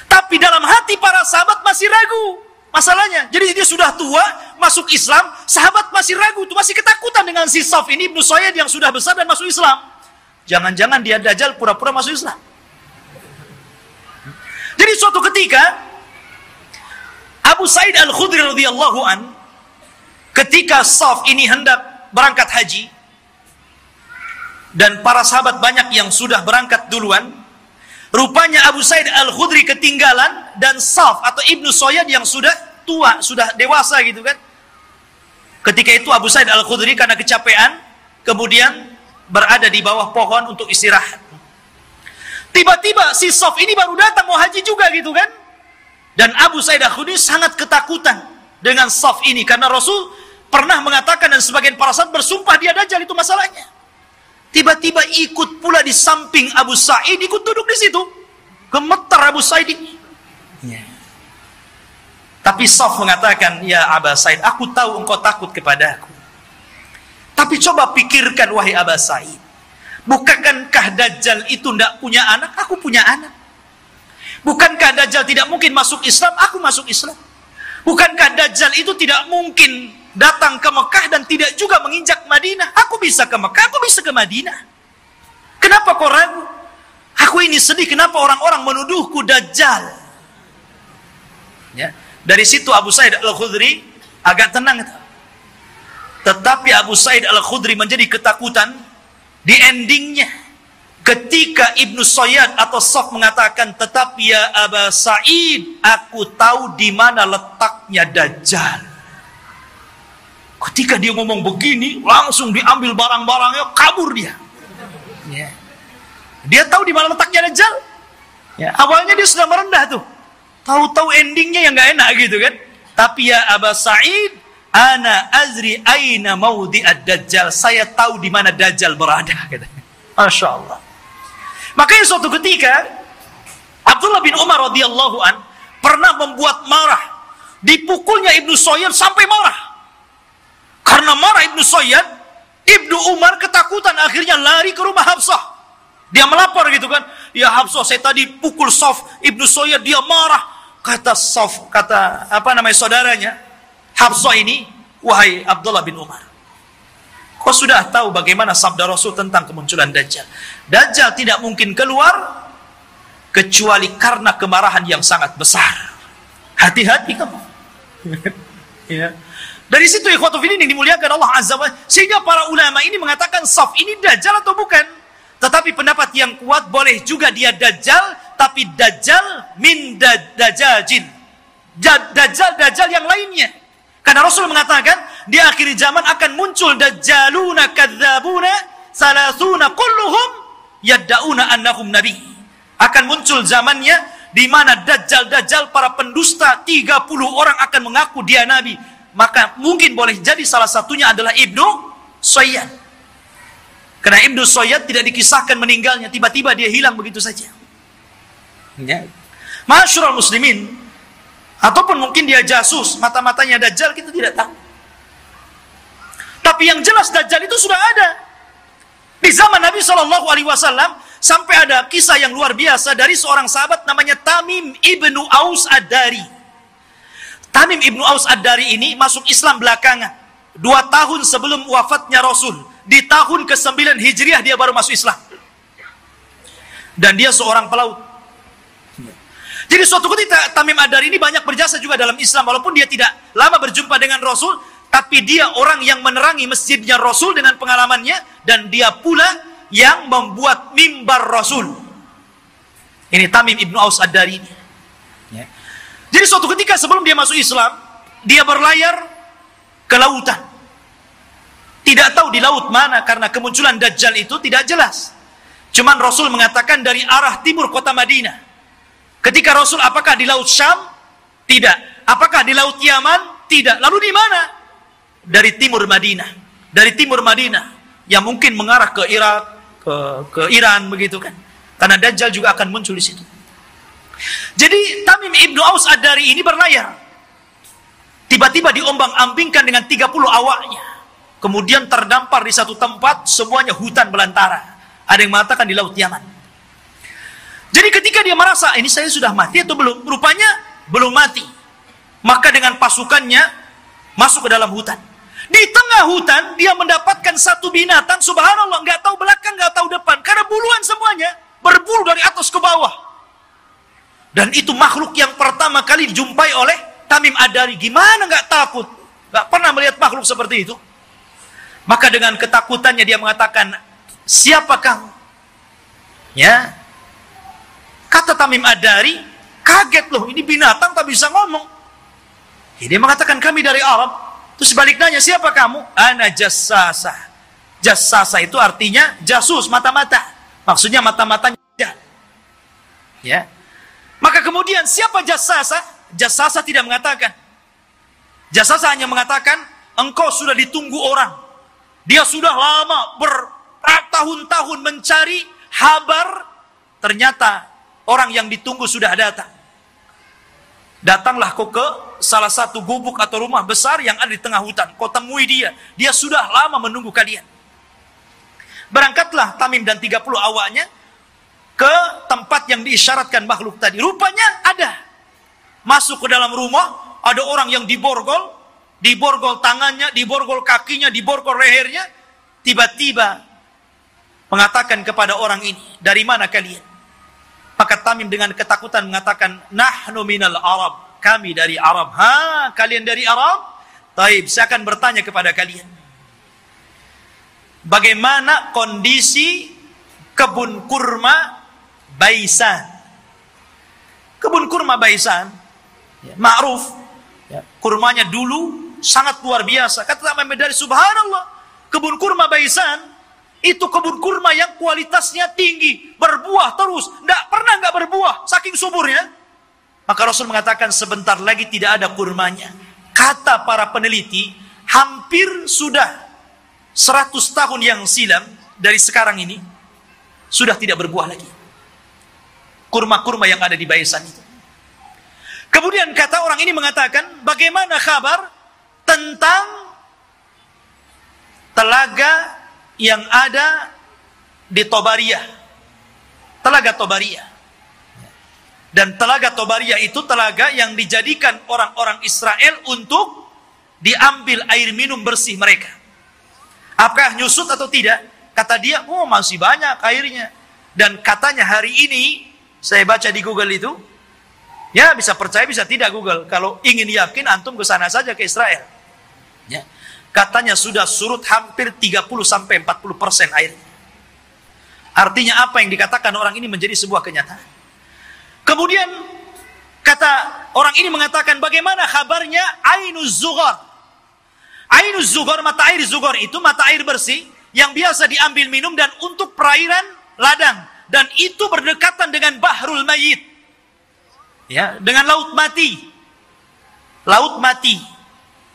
Tapi dalam hati para sahabat masih ragu masalahnya. Jadi dia sudah tua, masuk Islam, sahabat masih ragu, masih ketakutan dengan si Saf ini, Ibnu Sayyad yang sudah besar dan masuk Islam. Jangan-jangan dia Dajjal pura-pura masuk Islam. suatu ketika Abu Sa'id Al-Khudri radhiyallahu an, ketika saf ini hendak berangkat haji dan para sahabat banyak yang sudah berangkat duluan, rupanya Abu Sa'id Al-Khudri ketinggalan dan saf atau Ibnu Sayyad yang sudah tua, sudah dewasa gitu kan. Ketika itu Abu Sa'id Al-Khudri karena kecapean kemudian berada di bawah pohon untuk istirahat. Tiba-tiba si saf ini baru datang mau haji juga gitu kan. Dan Abu Sa'id Al-Khudri sangat ketakutan dengan saf ini karena Rasul pernah mengatakan dan sebagian para sahabat bersumpah dia Dajjal, itu masalahnya. Tiba-tiba ikut pula di samping Abu Sa'id, ikut duduk di situ. Gemetar Abu Sa'id ini. Ya. Tapi saf mengatakan, ya Abu Sa'id, aku tahu engkau takut kepadaku. Tapi coba pikirkan wahai Abu Sa'id, bukankah Dajjal itu tidak punya anak? Aku punya anak. Bukankah Dajjal tidak mungkin masuk Islam? Aku masuk Islam. Bukankah Dajjal itu tidak mungkin datang ke Mekah dan tidak juga menginjak Madinah? Aku bisa ke Mekah, aku bisa ke Madinah. Kenapa kau ragu? Aku ini sedih, kenapa orang-orang menuduhku Dajjal? Ya. Dari situ Abu Sa'id Al-Khudri agak tenang. Tetapi Abu Sa'id Al-Khudri menjadi ketakutan di endingnya. Ketika Ibnu Sayyad atau Saf mengatakan, tetapi ya Abu Sa'id, aku tahu di mana letaknya Dajjal. Ketika dia ngomong begini, langsung diambil barang-barangnya, kabur dia. Ya. Dia tahu di mana letaknya Dajjal. Ya. Awalnya dia sudah merendah tuh. Tahu-tahu endingnya yang gak enak gitu kan. Tapi ya Abu Sa'id, ana azri aina mawdi'ad Dajjal. Saya tahu di mana Dajjal berada. Masya Allah. Makanya suatu ketika Abdullah bin Umar radhiyallahu an pernah membuat marah, dipukulnya Ibnu Sayyad sampai marah. Karena marah Ibnu Sayyad, Ibnu Umar ketakutan, akhirnya lari ke rumah Hafsah. Dia melapor gitu kan, ya Hafsah, saya tadi pukul Saf, Ibnu Sayyad dia marah. Kata Saf, kata saudaranya Hafsah ini, wahai Abdullah bin Umar, kau sudah tahu bagaimana sabda Rasul tentang kemunculan Dajjal. Dajjal tidak mungkin keluar kecuali karena kemarahan yang sangat besar. Hati-hati kamu. Ya. Dari situ ikhwatu fillah yang dimuliakan Allah Azza wa Jalla, sehingga para ulama ini mengatakan Saf ini Dajjal atau bukan. Tetapi pendapat yang kuat, boleh juga dia Dajjal, tapi Dajjal min Dajjajin. Dajjal yang lainnya. Karena Rasul mengatakan di akhir zaman akan muncul dajjaluna kadzabuna salasuna kulluhum yad'una annahum nabi. Akan muncul zamannya di mana dajjal para pendusta 30 orang akan mengaku dia nabi. Maka mungkin boleh jadi salah satunya adalah Ibnu Sayyad. Karena Ibnu Sayyad tidak dikisahkan meninggalnya, tiba-tiba dia hilang begitu saja. Ya. Ma'asyiral muslimin, ataupun mungkin dia jasus, mata-matanya Dajjal, kita tidak tahu. Tapi yang jelas Dajjal itu sudah ada. Di zaman Nabi SAW, sampai ada kisah yang luar biasa dari seorang sahabat namanya Tamim ibnu Aus Ad-Dari. Tamim ibnu Aus Ad-Dari ini masuk Islam belakangan. 2 tahun sebelum wafatnya Rasul. Di tahun ke-9 Hijriah dia baru masuk Islam. Dan dia seorang pelaut. Jadi suatu ketika Tamim Ad-Dari ini banyak berjasa juga dalam Islam. Walaupun dia tidak lama berjumpa dengan Rasul, tapi dia orang yang menerangi masjidnya Rasul dengan pengalamannya. Dan dia pula yang membuat mimbar Rasul. Ini Tamim ibnu Aus Ad-Dari ini. Ya. Jadi suatu ketika sebelum dia masuk Islam, dia berlayar ke lautan. Tidak tahu di laut mana, karena kemunculan Dajjal itu tidak jelas. Cuman Rasul mengatakan dari arah timur kota Madinah. Ketika Rasul, apakah di laut Syam? Tidak. Apakah di laut Yaman? Tidak. Lalu di mana? Dari timur Madinah. Dari timur Madinah, yang mungkin mengarah ke Irak, ke Iran begitu kan. Karena Dajjal juga akan muncul di situ. Jadi Tamim ibnu Aus Ad-Dari ini berlayar. Tiba-tiba diombang-ambingkan dengan 30 awaknya. Kemudian terdampar di satu tempat, semuanya hutan belantara. Ada yang mengatakan di laut Yaman. Jadi ketika dia merasa, ini saya sudah mati atau belum? Rupanya belum mati. Maka dengan pasukannya masuk ke dalam hutan. Di tengah hutan dia mendapatkan satu binatang, subhanallah, nggak tahu belakang, nggak tahu depan, karena buluan semuanya, berbulu dari atas ke bawah. Dan itu makhluk yang pertama kali dijumpai oleh Tamim Ad-Dari. Gimana nggak takut? Nggak pernah melihat makhluk seperti itu. Maka dengan ketakutannya dia mengatakan, siapa kamu? Ya. Kata Tamim Ad-Dari, kaget loh, ini binatang tak bisa ngomong. Ya, dia mengatakan kami dari Arab. Terus balik nanya, siapa kamu? Ana jassasa. Jassasa itu artinya jasus, mata-mata. Maksudnya mata-matanya. Ya. Maka kemudian siapa jassasa? Jassasa tidak mengatakan. Jassasa hanya mengatakan, engkau sudah ditunggu orang. Dia sudah lama bertahun-tahun mencari kabar, ternyata orang yang ditunggu sudah datang. Datanglah kau ke salah satu gubuk atau rumah besar yang ada di tengah hutan. Kau temui dia. Dia sudah lama menunggu kalian. Berangkatlah Tamim dan 30 awaknya ke tempat yang diisyaratkan makhluk tadi. Rupanya ada. Masuk ke dalam rumah, ada orang yang diborgol tangannya, diborgol kakinya, diborgol lehernya. Tiba-tiba mengatakan kepada orang ini, dari mana kalian? Maka Tamim dengan ketakutan mengatakan, nahnu minal Arab, kami dari Arab. Ha, kalian dari Arab? Taib, saya akan bertanya kepada kalian. Bagaimana kondisi kebun kurma Baisan? Kebun kurma Baisan, ya, ma'ruf, ya, kurmanya dulu sangat luar biasa. Kata Tamim Ad-Dari, subhanallah, kebun kurma Baisan itu kebun kurma yang kualitasnya tinggi, berbuah terus, tidak pernah nggak berbuah, saking suburnya. Maka Rasul mengatakan sebentar lagi tidak ada kurmanya. Kata para peneliti, hampir sudah 100 tahun yang silam dari sekarang ini sudah tidak berbuah lagi. Kurma-kurma yang ada di Baisan itu. Kemudian kata orang ini mengatakan, bagaimana kabar tentang telaga yang ada di Tobariyah, telaga Tobariyah. Dan telaga Tobariyah itu telaga yang dijadikan orang-orang Israel untuk diambil air minum bersih mereka. Apakah nyusut atau tidak? Kata dia, oh masih banyak airnya. Dan katanya hari ini, saya baca di Google itu, ya bisa percaya bisa tidak Google. Kalau ingin yakin, antum ke sana saja ke Israel. Ya. Katanya sudah surut hampir 30-40% air. Artinya apa yang dikatakan orang ini menjadi sebuah kenyataan. Kemudian kata orang ini mengatakan, bagaimana kabarnya Ainuz Zughar? Ainuz Zughar, mata air Zughar itu mata air bersih yang biasa diambil minum dan untuk perairan ladang, dan itu berdekatan dengan Bahrul Mayyit. Ya, dengan laut mati. Laut mati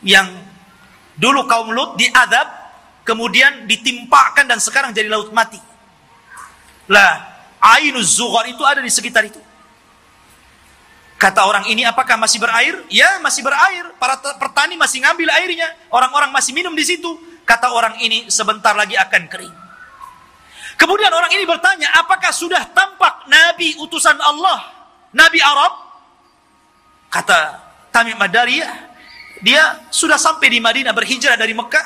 yang dulu kaum Lut diadab, kemudian ditimpakan dan sekarang jadi laut mati. Lah, Ainuz Zughar itu ada di sekitar itu. Kata orang ini, apakah masih berair? Ya, masih berair. Para petani masih ngambil airnya. Orang-orang masih minum di situ. Kata orang ini, sebentar lagi akan kering. Kemudian orang ini bertanya, apakah sudah tampak Nabi utusan Allah, Nabi Arab? Kata Tamim Ad-Dari, dia sudah sampai di Madinah, berhijrah dari Mekah.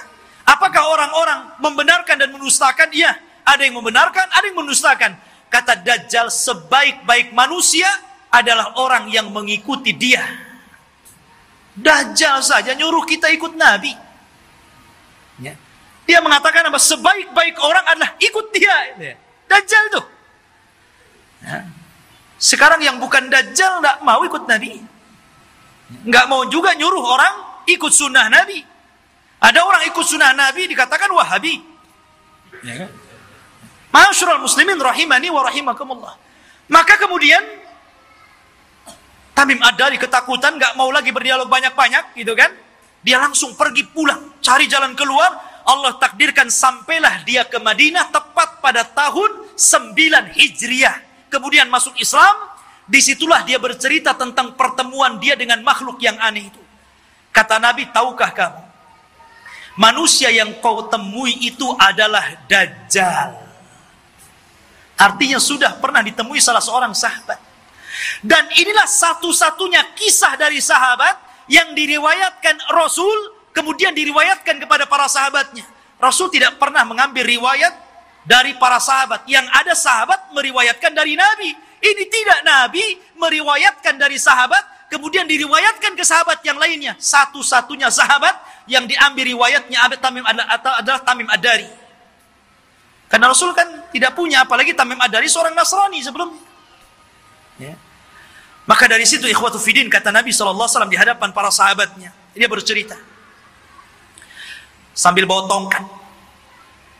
Apakah orang-orang membenarkan dan mendustakan? Iya, ada yang membenarkan, ada yang mendustakan. Kata Dajjal, sebaik-baik manusia adalah orang yang mengikuti dia. Dajjal saja nyuruh kita ikut Nabi. Ya. Dia mengatakan apa? Sebaik-baik orang adalah ikut dia. Dajjal tuh. Ya. Sekarang yang bukan Dajjal nggak mau ikut Nabi. Nggak mau juga nyuruh orang ikut sunnah Nabi. Ada orang ikut sunnah Nabi dikatakan Wahabi. Ya. Ma'asyiral muslimin rahimani wa rahimakumullah. Maka kemudian Tamim Ad-Dari ketakutan, nggak mau lagi berdialog banyak-banyak, gitu kan? Dia langsung pergi pulang, cari jalan keluar. Allah takdirkan sampailah dia ke Madinah tepat pada tahun 9 Hijriah. Kemudian masuk Islam. Disitulah dia bercerita tentang pertemuan dia dengan makhluk yang aneh itu. Kata Nabi, tahukah kamu, manusia yang kau temui itu adalah Dajjal. Artinya sudah pernah ditemui salah seorang sahabat. Dan inilah satu-satunya kisah dari sahabat yang diriwayatkan Rasul, kemudian diriwayatkan kepada para sahabatnya. Rasul tidak pernah mengambil riwayat dari para sahabat. Yang ada sahabat meriwayatkan dari Nabi. Ini tidak, Nabi meriwayatkan dari sahabat, kemudian diriwayatkan ke sahabat yang lainnya. Satu-satunya sahabat yang diambil riwayatnya adalah Tamim Ad-Dari. Karena Rasul kan tidak punya, apalagi Tamim Ad-Dari seorang Nasrani sebelumnya. Ya. Maka dari situ ikhwatu fiddin, kata Nabi SAW di hadapan para sahabatnya, dia bercerita sambil bawa tongkat.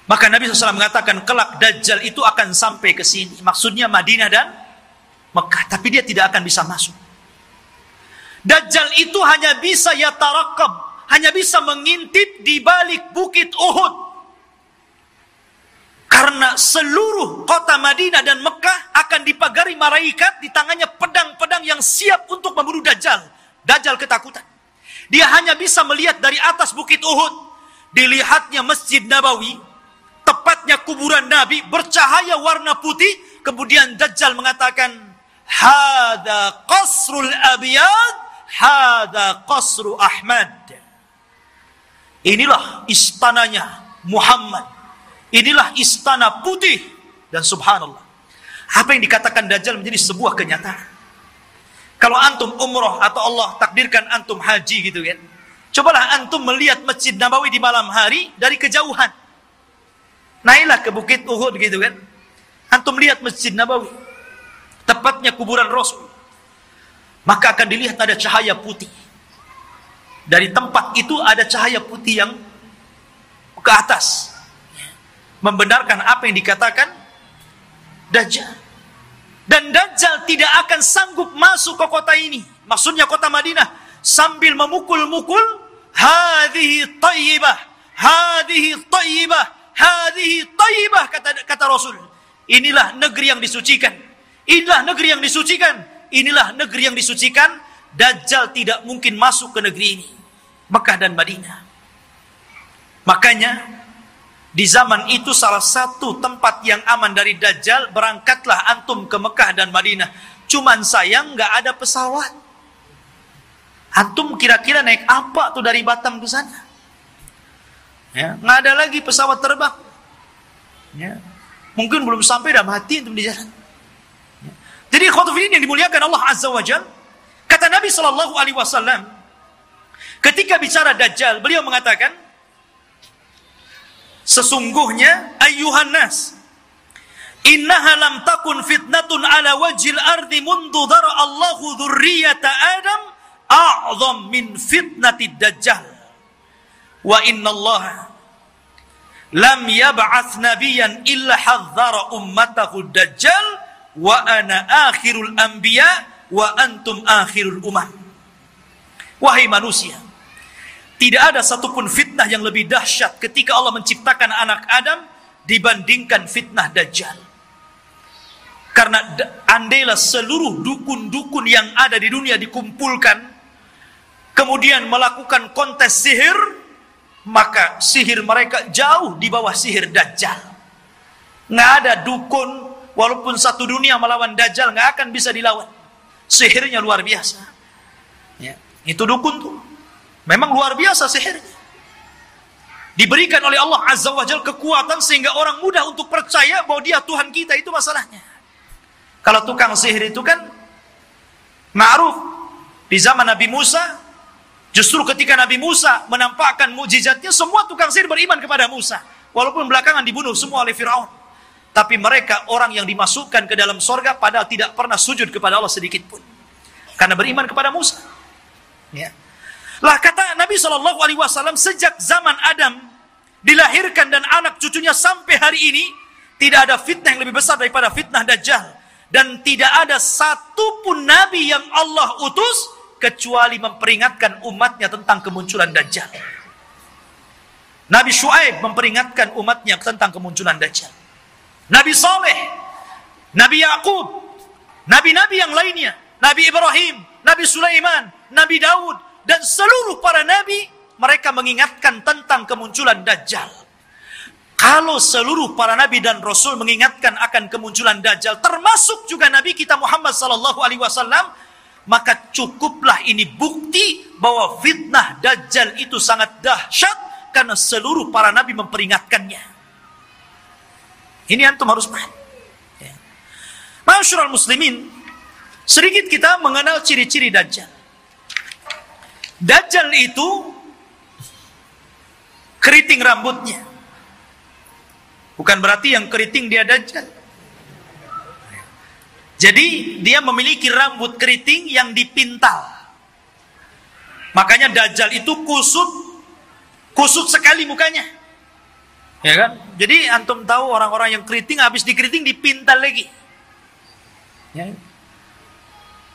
Maka Nabi SAW mengatakan, kelak Dajjal itu akan sampai ke sini. Maksudnya Madinah dan Mekah, tapi dia tidak akan bisa masuk. Dajjal itu hanya bisa yatarakab, hanya bisa mengintip di balik bukit Uhud. Karena seluruh kota Madinah dan Mekah akan dipagari malaikat, di tangannya pedang-pedang yang siap untuk membunuh Dajjal. Dajjal ketakutan. Dia hanya bisa melihat dari atas bukit Uhud. Dilihatnya Masjid Nabawi, tepatnya kuburan Nabi, bercahaya warna putih. Kemudian Dajjal mengatakan, "Hada qasrul abiyad, hada qasru Ahmad." Inilah istananya Muhammad. Inilah istana putih. Dan subhanallah, apa yang dikatakan Dajjal menjadi sebuah kenyataan. Kalau antum umroh atau Allah takdirkan antum haji gitu kan, cobalah antum melihat Masjid Nabawi di malam hari dari kejauhan. Naiklah ke bukit Uhud gitu kan, antum lihat Masjid Nabawi, tepatnya kuburan Rasul, maka akan dilihat ada cahaya putih. Dari tempat itu ada cahaya putih yang ke atas, membenarkan apa yang dikatakan Dajjal. Dan Dajjal tidak akan sanggup masuk ke kota ini, maksudnya kota Madinah, sambil memukul-mukul, hadhihi tayyibah, hadhihi tayyibah, hadhihi tayyibah, kata Rasul. Inilah negeri yang disucikan, inilah negeri yang disucikan, inilah negeri yang disucikan. Dajjal tidak mungkin masuk ke negeri ini, Mekah dan Madinah. Makanya di zaman itu salah satu tempat yang aman dari Dajjal, berangkatlah antum ke Mekah dan Madinah. Cuman sayang nggak ada pesawat. Antum kira-kira naik apa tuh dari Batam ke sana? Ya, nggak ada lagi pesawat terbang. Ya, mungkin belum sampai dah mati antum di jalan. Ya. Jadi khotufin yang dimuliakan Allah Azza wa Jalla, kata Nabi SAW ketika bicara Dajjal, beliau mengatakan, sesungguhnya ayyuhan nas, innaha lam takun fitnatun ala wajhil ardi mundu dara Allahu dzurriyyata Adam a'zam min fitnatid Dajjal. Wa innallaha lam yab'ats nabiyyan illa hadzara ummatahu Dajjal wa ana akhirul anbiya wa antum akhirul umam. Wahai manusia, tidak ada satupun fitnah yang lebih dahsyat ketika Allah menciptakan anak Adam dibandingkan fitnah Dajjal. Karena andailah seluruh dukun-dukun yang ada di dunia dikumpulkan, kemudian melakukan kontes sihir, maka sihir mereka jauh di bawah sihir Dajjal. Nggak ada dukun, walaupun satu dunia melawan Dajjal, nggak akan bisa dilawan. Sihirnya luar biasa. Ya, itu dukun tuh memang luar biasa sihirnya. Diberikan oleh Allah Azza wa Jalla kekuatan sehingga orang mudah untuk percaya bahwa dia Tuhan kita, itu masalahnya. Kalau tukang sihir itu kan ma'ruf di zaman Nabi Musa, justru ketika Nabi Musa menampakkan mukjizatnya, semua tukang sihir beriman kepada Musa, walaupun belakangan dibunuh semua oleh Firaun. Tapi mereka orang yang dimasukkan ke dalam sorga padahal tidak pernah sujud kepada Allah sedikit pun, karena beriman kepada Musa. Ya. Lah kata Nabi SAW, sejak zaman Adam dilahirkan dan anak cucunya sampai hari ini, tidak ada fitnah yang lebih besar daripada fitnah Dajjal. Dan tidak ada satupun Nabi yang Allah utus kecuali memperingatkan umatnya tentang kemunculan Dajjal. Nabi Syuaib memperingatkan umatnya tentang kemunculan Dajjal. Nabi Saleh, Nabi Yakub, Nabi-Nabi yang lainnya, Nabi Ibrahim, Nabi Sulaiman, Nabi Daud, dan seluruh para nabi, mereka mengingatkan tentang kemunculan Dajjal. Kalau seluruh para nabi dan rasul mengingatkan akan kemunculan Dajjal, termasuk juga Nabi kita Muhammad SAW, maka cukuplah ini bukti bahwa fitnah Dajjal itu sangat dahsyat, karena seluruh para nabi memperingatkannya. Ini antum harus paham. Ya. Ma'asyiral muslimin, Sedikit kita mengenal ciri-ciri Dajjal. Dajjal itu keriting rambutnya. Bukan berarti yang keriting dia Dajjal. Jadi dia memiliki rambut keriting yang dipintal. Makanya Dajjal itu kusut sekali mukanya. Ya kan? Jadi antum tahu orang-orang yang keriting habis dikeriting dipintal lagi. Ya.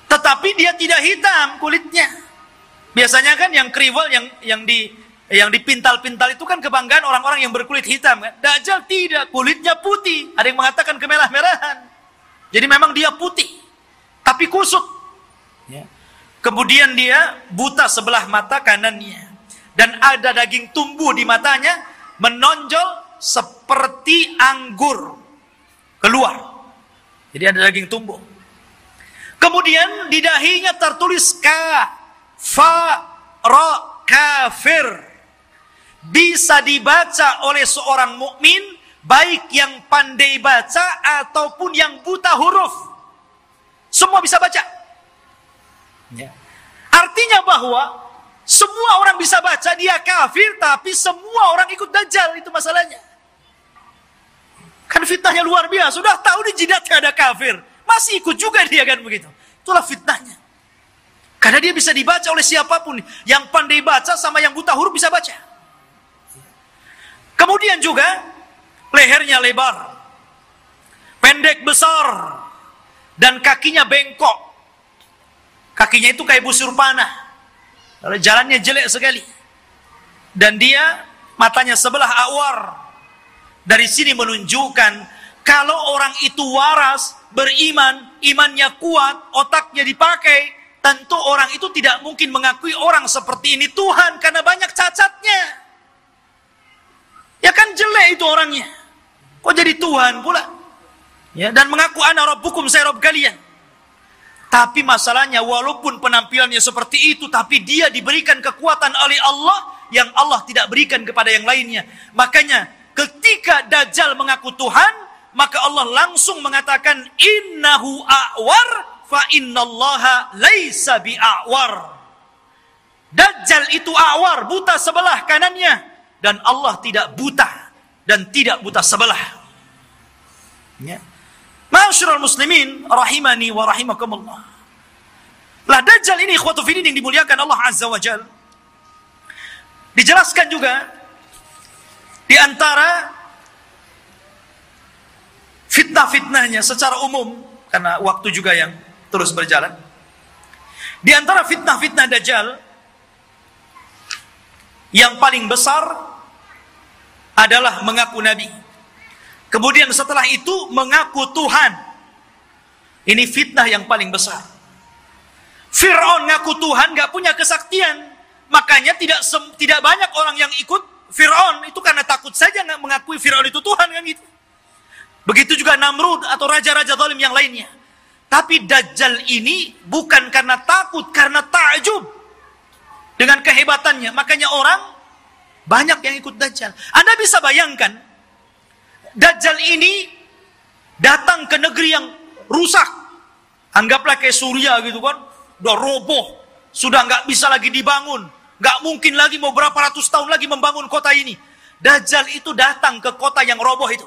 Tetapi dia tidak hitam kulitnya. Biasanya kan yang kriwel yang dipintal-pintal itu kan kebanggaan orang-orang yang berkulit hitam kan. Dajjal tidak, kulitnya putih. Ada yang mengatakan kemerah-merahan. Jadi memang dia putih, tapi kusut. Ya. Kemudian dia buta sebelah mata kanannya. Dan ada daging tumbuh di matanya, menonjol seperti anggur keluar. Jadi ada daging tumbuh. Kemudian di dahinya tertulis kafir. Bisa dibaca oleh seorang mukmin, baik yang pandai baca ataupun yang buta huruf. Semua bisa baca. Ya. Artinya bahwa semua orang bisa baca, dia kafir, tapi semua orang ikut Dajjal, itu masalahnya. Kan fitnahnya luar biasa. Sudah tahu di jidatnya ada kafir, masih ikut juga dia kan begitu. Itulah fitnahnya. Karena dia bisa dibaca oleh siapapun. Yang pandai baca sama yang buta huruf bisa baca. Kemudian juga lehernya lebar, pendek besar, dan kakinya bengkok. Kakinya itu kayak busur panah. Jalannya jelek sekali. Dan dia matanya sebelah awar. Dari sini menunjukkan kalau orang itu waras, beriman, imannya kuat, otaknya dipakai, tentu orang itu tidak mungkin mengakui orang seperti ini Tuhan karena banyak cacatnya. Ya kan jelek itu orangnya. Kok jadi Tuhan pula? Ya, dan mengaku ana rabbukum, saya Rabb kalian. Tapi masalahnya walaupun penampilannya seperti itu, tapi dia diberikan kekuatan oleh Allah yang Allah tidak berikan kepada yang lainnya. Makanya ketika Dajjal mengaku Tuhan, maka Allah langsung mengatakan innahu a'war fa innallaha laisa bi'a'war. Dajjal itu a'war, buta sebelah kanannya, dan Allah tidak buta dan tidak buta sebelah. Ya. Ma'asyiral muslimin rahimani wa rahimakumullah. Lah Dajjal ini ikhwatu fiddin yang dimuliakan Allah Azza wa Jalla. Dijelaskan juga di antara fitnah-fitnahnya secara umum, karena waktu juga yang terus berjalan. Di antara fitnah-fitnah Dajjal yang paling besar adalah mengaku nabi. Kemudian setelah itu mengaku Tuhan. Ini fitnah yang paling besar. Fir'aun ngaku Tuhan, gak punya kesaktian. Makanya tidak banyak orang yang ikut Fir'aun. Itu karena takut saja gak mengakui Fir'aun itu Tuhan kan gitu. Begitu juga Namrud atau raja-raja zalim yang lainnya. Tapi Dajjal ini bukan karena takut, karena ta'jub dengan kehebatannya. Makanya orang banyak yang ikut Dajjal. Anda bisa bayangkan, Dajjal ini datang ke negeri yang rusak. Anggaplah kayak Suriah gitu kan. Udah roboh. Sudah nggak bisa lagi dibangun. Nggak mungkin lagi mau berapa ratus tahun lagi membangun kota ini. Dajjal itu datang ke kota yang roboh itu.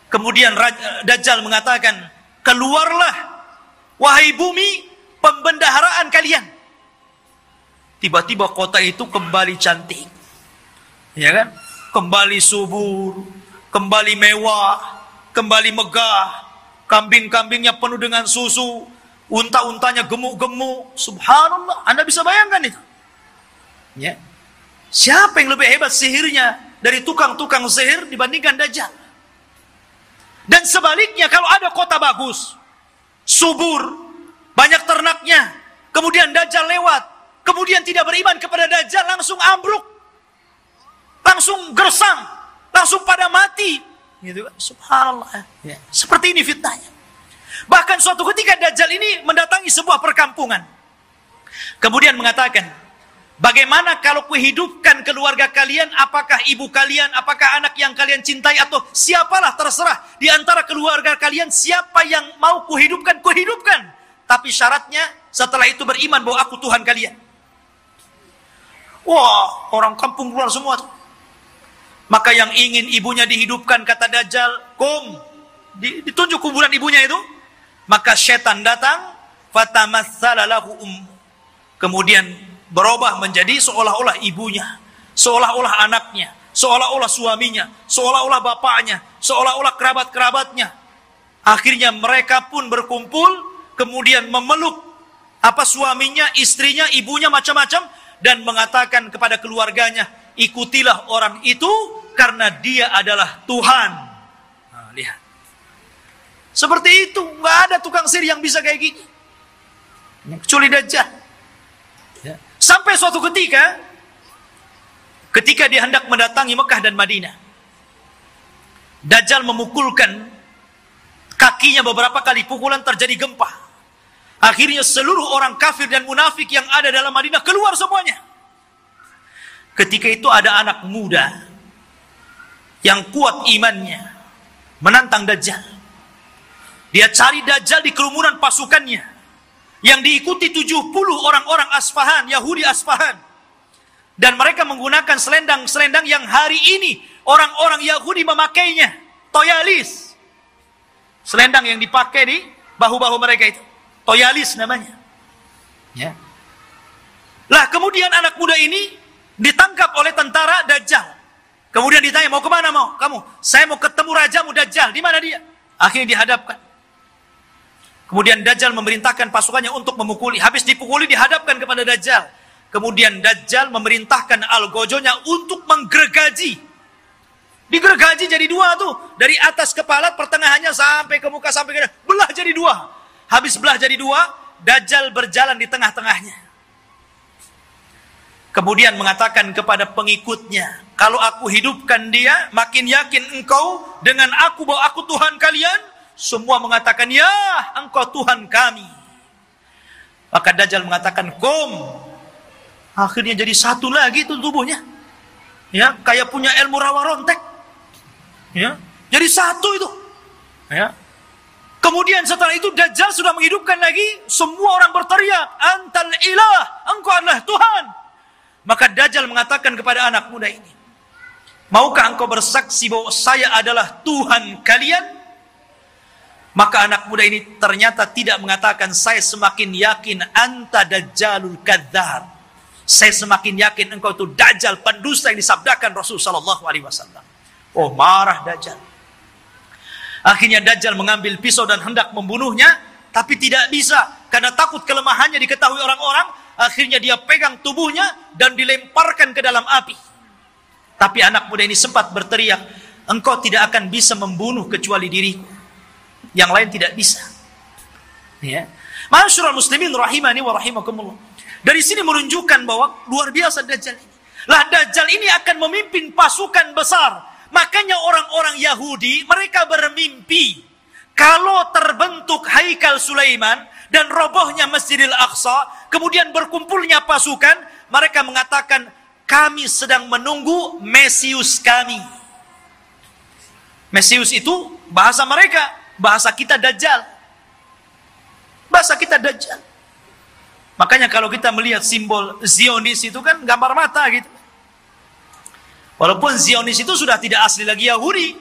Kemudian Dajjal mengatakan, keluarlah wahai bumi pembendaharaan kalian. Tiba-tiba kota itu kembali cantik. Ya kan? Kembali subur, kembali mewah, kembali megah. Kambing-kambingnya penuh dengan susu, unta-untanya gemuk-gemuk. Subhanallah, Anda bisa bayangkan itu. Ya. Siapa yang lebih hebat sihirnya dari tukang-tukang sihir dibandingkan Dajjal? Dan sebaliknya, kalau ada kota bagus, subur, banyak ternaknya, kemudian Dajjal lewat, kemudian tidak beriman kepada Dajjal, langsung ambruk, langsung gersang, langsung pada mati, gitu kan? Subhanallah. Ya. Seperti ini fitnahnya. Bahkan suatu ketika Dajjal ini mendatangi sebuah perkampungan, kemudian mengatakan, bagaimana kalau kuhidupkan keluarga kalian, apakah ibu kalian, apakah anak yang kalian cintai, atau siapalah terserah di antara keluarga kalian, siapa yang mau kuhidupkan, kuhidupkan. tapi syaratnya setelah itu beriman bahwa aku Tuhan kalian. Wah, orang kampung keluar semua tuh. Maka yang ingin ibunya dihidupkan, kata Dajjal, ditunjuk kuburan ibunya itu. Maka setan datang, fatamassala lahu kemudian berubah menjadi seolah-olah ibunya, seolah-olah anaknya, seolah-olah suaminya, seolah-olah bapaknya, seolah-olah kerabat-kerabatnya. Akhirnya mereka pun berkumpul, kemudian memeluk suaminya, istrinya, ibunya, macam-macam, dan mengatakan kepada keluarganya, ikutilah orang itu karena dia adalah Tuhan. Nah, lihat. Seperti itu, nggak ada tukang sihir yang bisa kayak gini, kecuali Dajjal. Ya. Sampai suatu ketika dia hendak mendatangi Mekah dan Madinah, Dajjal memukulkan kakinya beberapa kali, pukulan terjadi gempa. Akhirnya seluruh orang kafir dan munafik yang ada dalam Madinah keluar semuanya. Ketika itu ada anak muda yang kuat imannya menantang Dajjal. Dia cari Dajjal di kerumunan pasukannya yang diikuti 70 orang-orang Asfahan, Yahudi Asfahan. Dan mereka menggunakan selendang-selendang yang hari ini orang-orang Yahudi memakainya, toyalis. Selendang yang dipakai di bahu-bahu mereka itu, toyalis namanya. Ya. Lah kemudian anak muda ini ditangkap oleh tentara Dajjal. Kemudian ditanya, mau kemana mau kamu? Saya mau ketemu rajamu Dajjal, di mana dia? Akhirnya dihadapkan. Kemudian Dajjal memerintahkan pasukannya untuk memukuli. Habis dipukuli dihadapkan kepada Dajjal. Kemudian Dajjal memerintahkan algojonya untuk menggergaji. Digergaji jadi dua tuh. Dari atas kepala pertengahannya sampai ke muka sampai ke belah jadi dua. Habis belah jadi dua, Dajjal berjalan di tengah-tengahnya. Kemudian mengatakan kepada pengikutnya, kalau aku hidupkan dia, makin yakin engkau dengan aku bahwa aku Tuhan kalian. Semua mengatakan, ya engkau Tuhan kami. Maka Dajjal mengatakan, kum. Akhirnya jadi satu lagi itu tubuhnya. Ya, kayak punya ilmu rawa rontek. Ya, jadi satu itu. Ya. Kemudian setelah itu Dajjal sudah menghidupkan lagi. Semua orang berteriak, antal ilah, engkau adalah Tuhan. Maka Dajjal mengatakan kepada anak muda ini, maukah engkau bersaksi bahwa saya adalah Tuhan kalian? Maka anak muda ini ternyata tidak mengatakan, saya semakin yakin anta dajjalul kadzdzab. Saya semakin yakin engkau itu Dajjal, pendusta yang disabdakan Rasulullah SAW. Oh, marah Dajjal. Akhirnya Dajjal mengambil pisau dan hendak membunuhnya, tapi tidak bisa karena takut kelemahannya diketahui orang-orang. Akhirnya dia pegang tubuhnya dan dilemparkan ke dalam api. Tapi anak muda ini sempat berteriak, engkau tidak akan bisa membunuh kecuali diriku. Yang lain tidak bisa. Ya. Ma'asyiral muslimin rahimani wa rahimakumullah. Dari sini menunjukkan bahwa luar biasa Dajjal ini. Lah Dajjal ini akan memimpin pasukan besar. Makanya orang-orang Yahudi mereka bermimpi kalau terbentuk Haikal Sulaiman dan robohnya Masjidil Aqsa, kemudian berkumpulnya pasukan, mereka mengatakan kami sedang menunggu Mesius kami. Mesius itu bahasa mereka. Bahasa kita Dajjal. Bahasa kita Dajjal. Makanya kalau kita melihat simbol Zionis itu kan gambar mata gitu. Walaupun Zionis itu sudah tidak asli lagi Yahudi.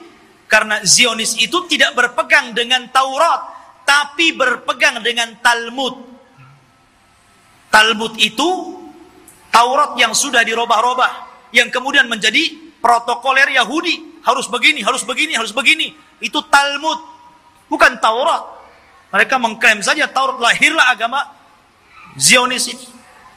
Karena Zionis itu tidak berpegang dengan Taurat. Tapi berpegang dengan Talmud. Talmud itu Taurat yang sudah dirobah-robah. Yang kemudian menjadi protokoler Yahudi. Harus begini, harus begini, harus begini. Itu Talmud. Bukan Taurat. Mereka mengklaim saja Taurat, lahirlah agama Zionis ini.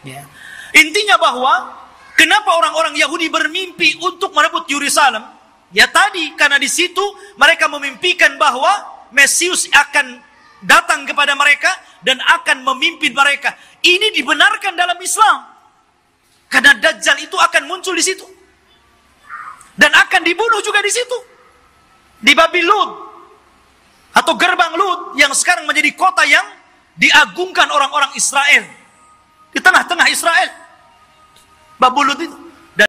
Ya. Intinya bahwa kenapa orang-orang Yahudi bermimpi untuk merebut Yerusalem? Ya tadi karena di situ mereka memimpikan bahwa Mesius akan datang kepada mereka dan akan memimpin mereka. Ini dibenarkan dalam Islam. Karena Dajjal itu akan muncul di situ. Dan akan dibunuh juga di situ. Di Babil Lud. Atau gerbang Lut yang sekarang menjadi kota yang diagungkan orang-orang Israel. Di tengah-tengah Israel. Babil Lut itu.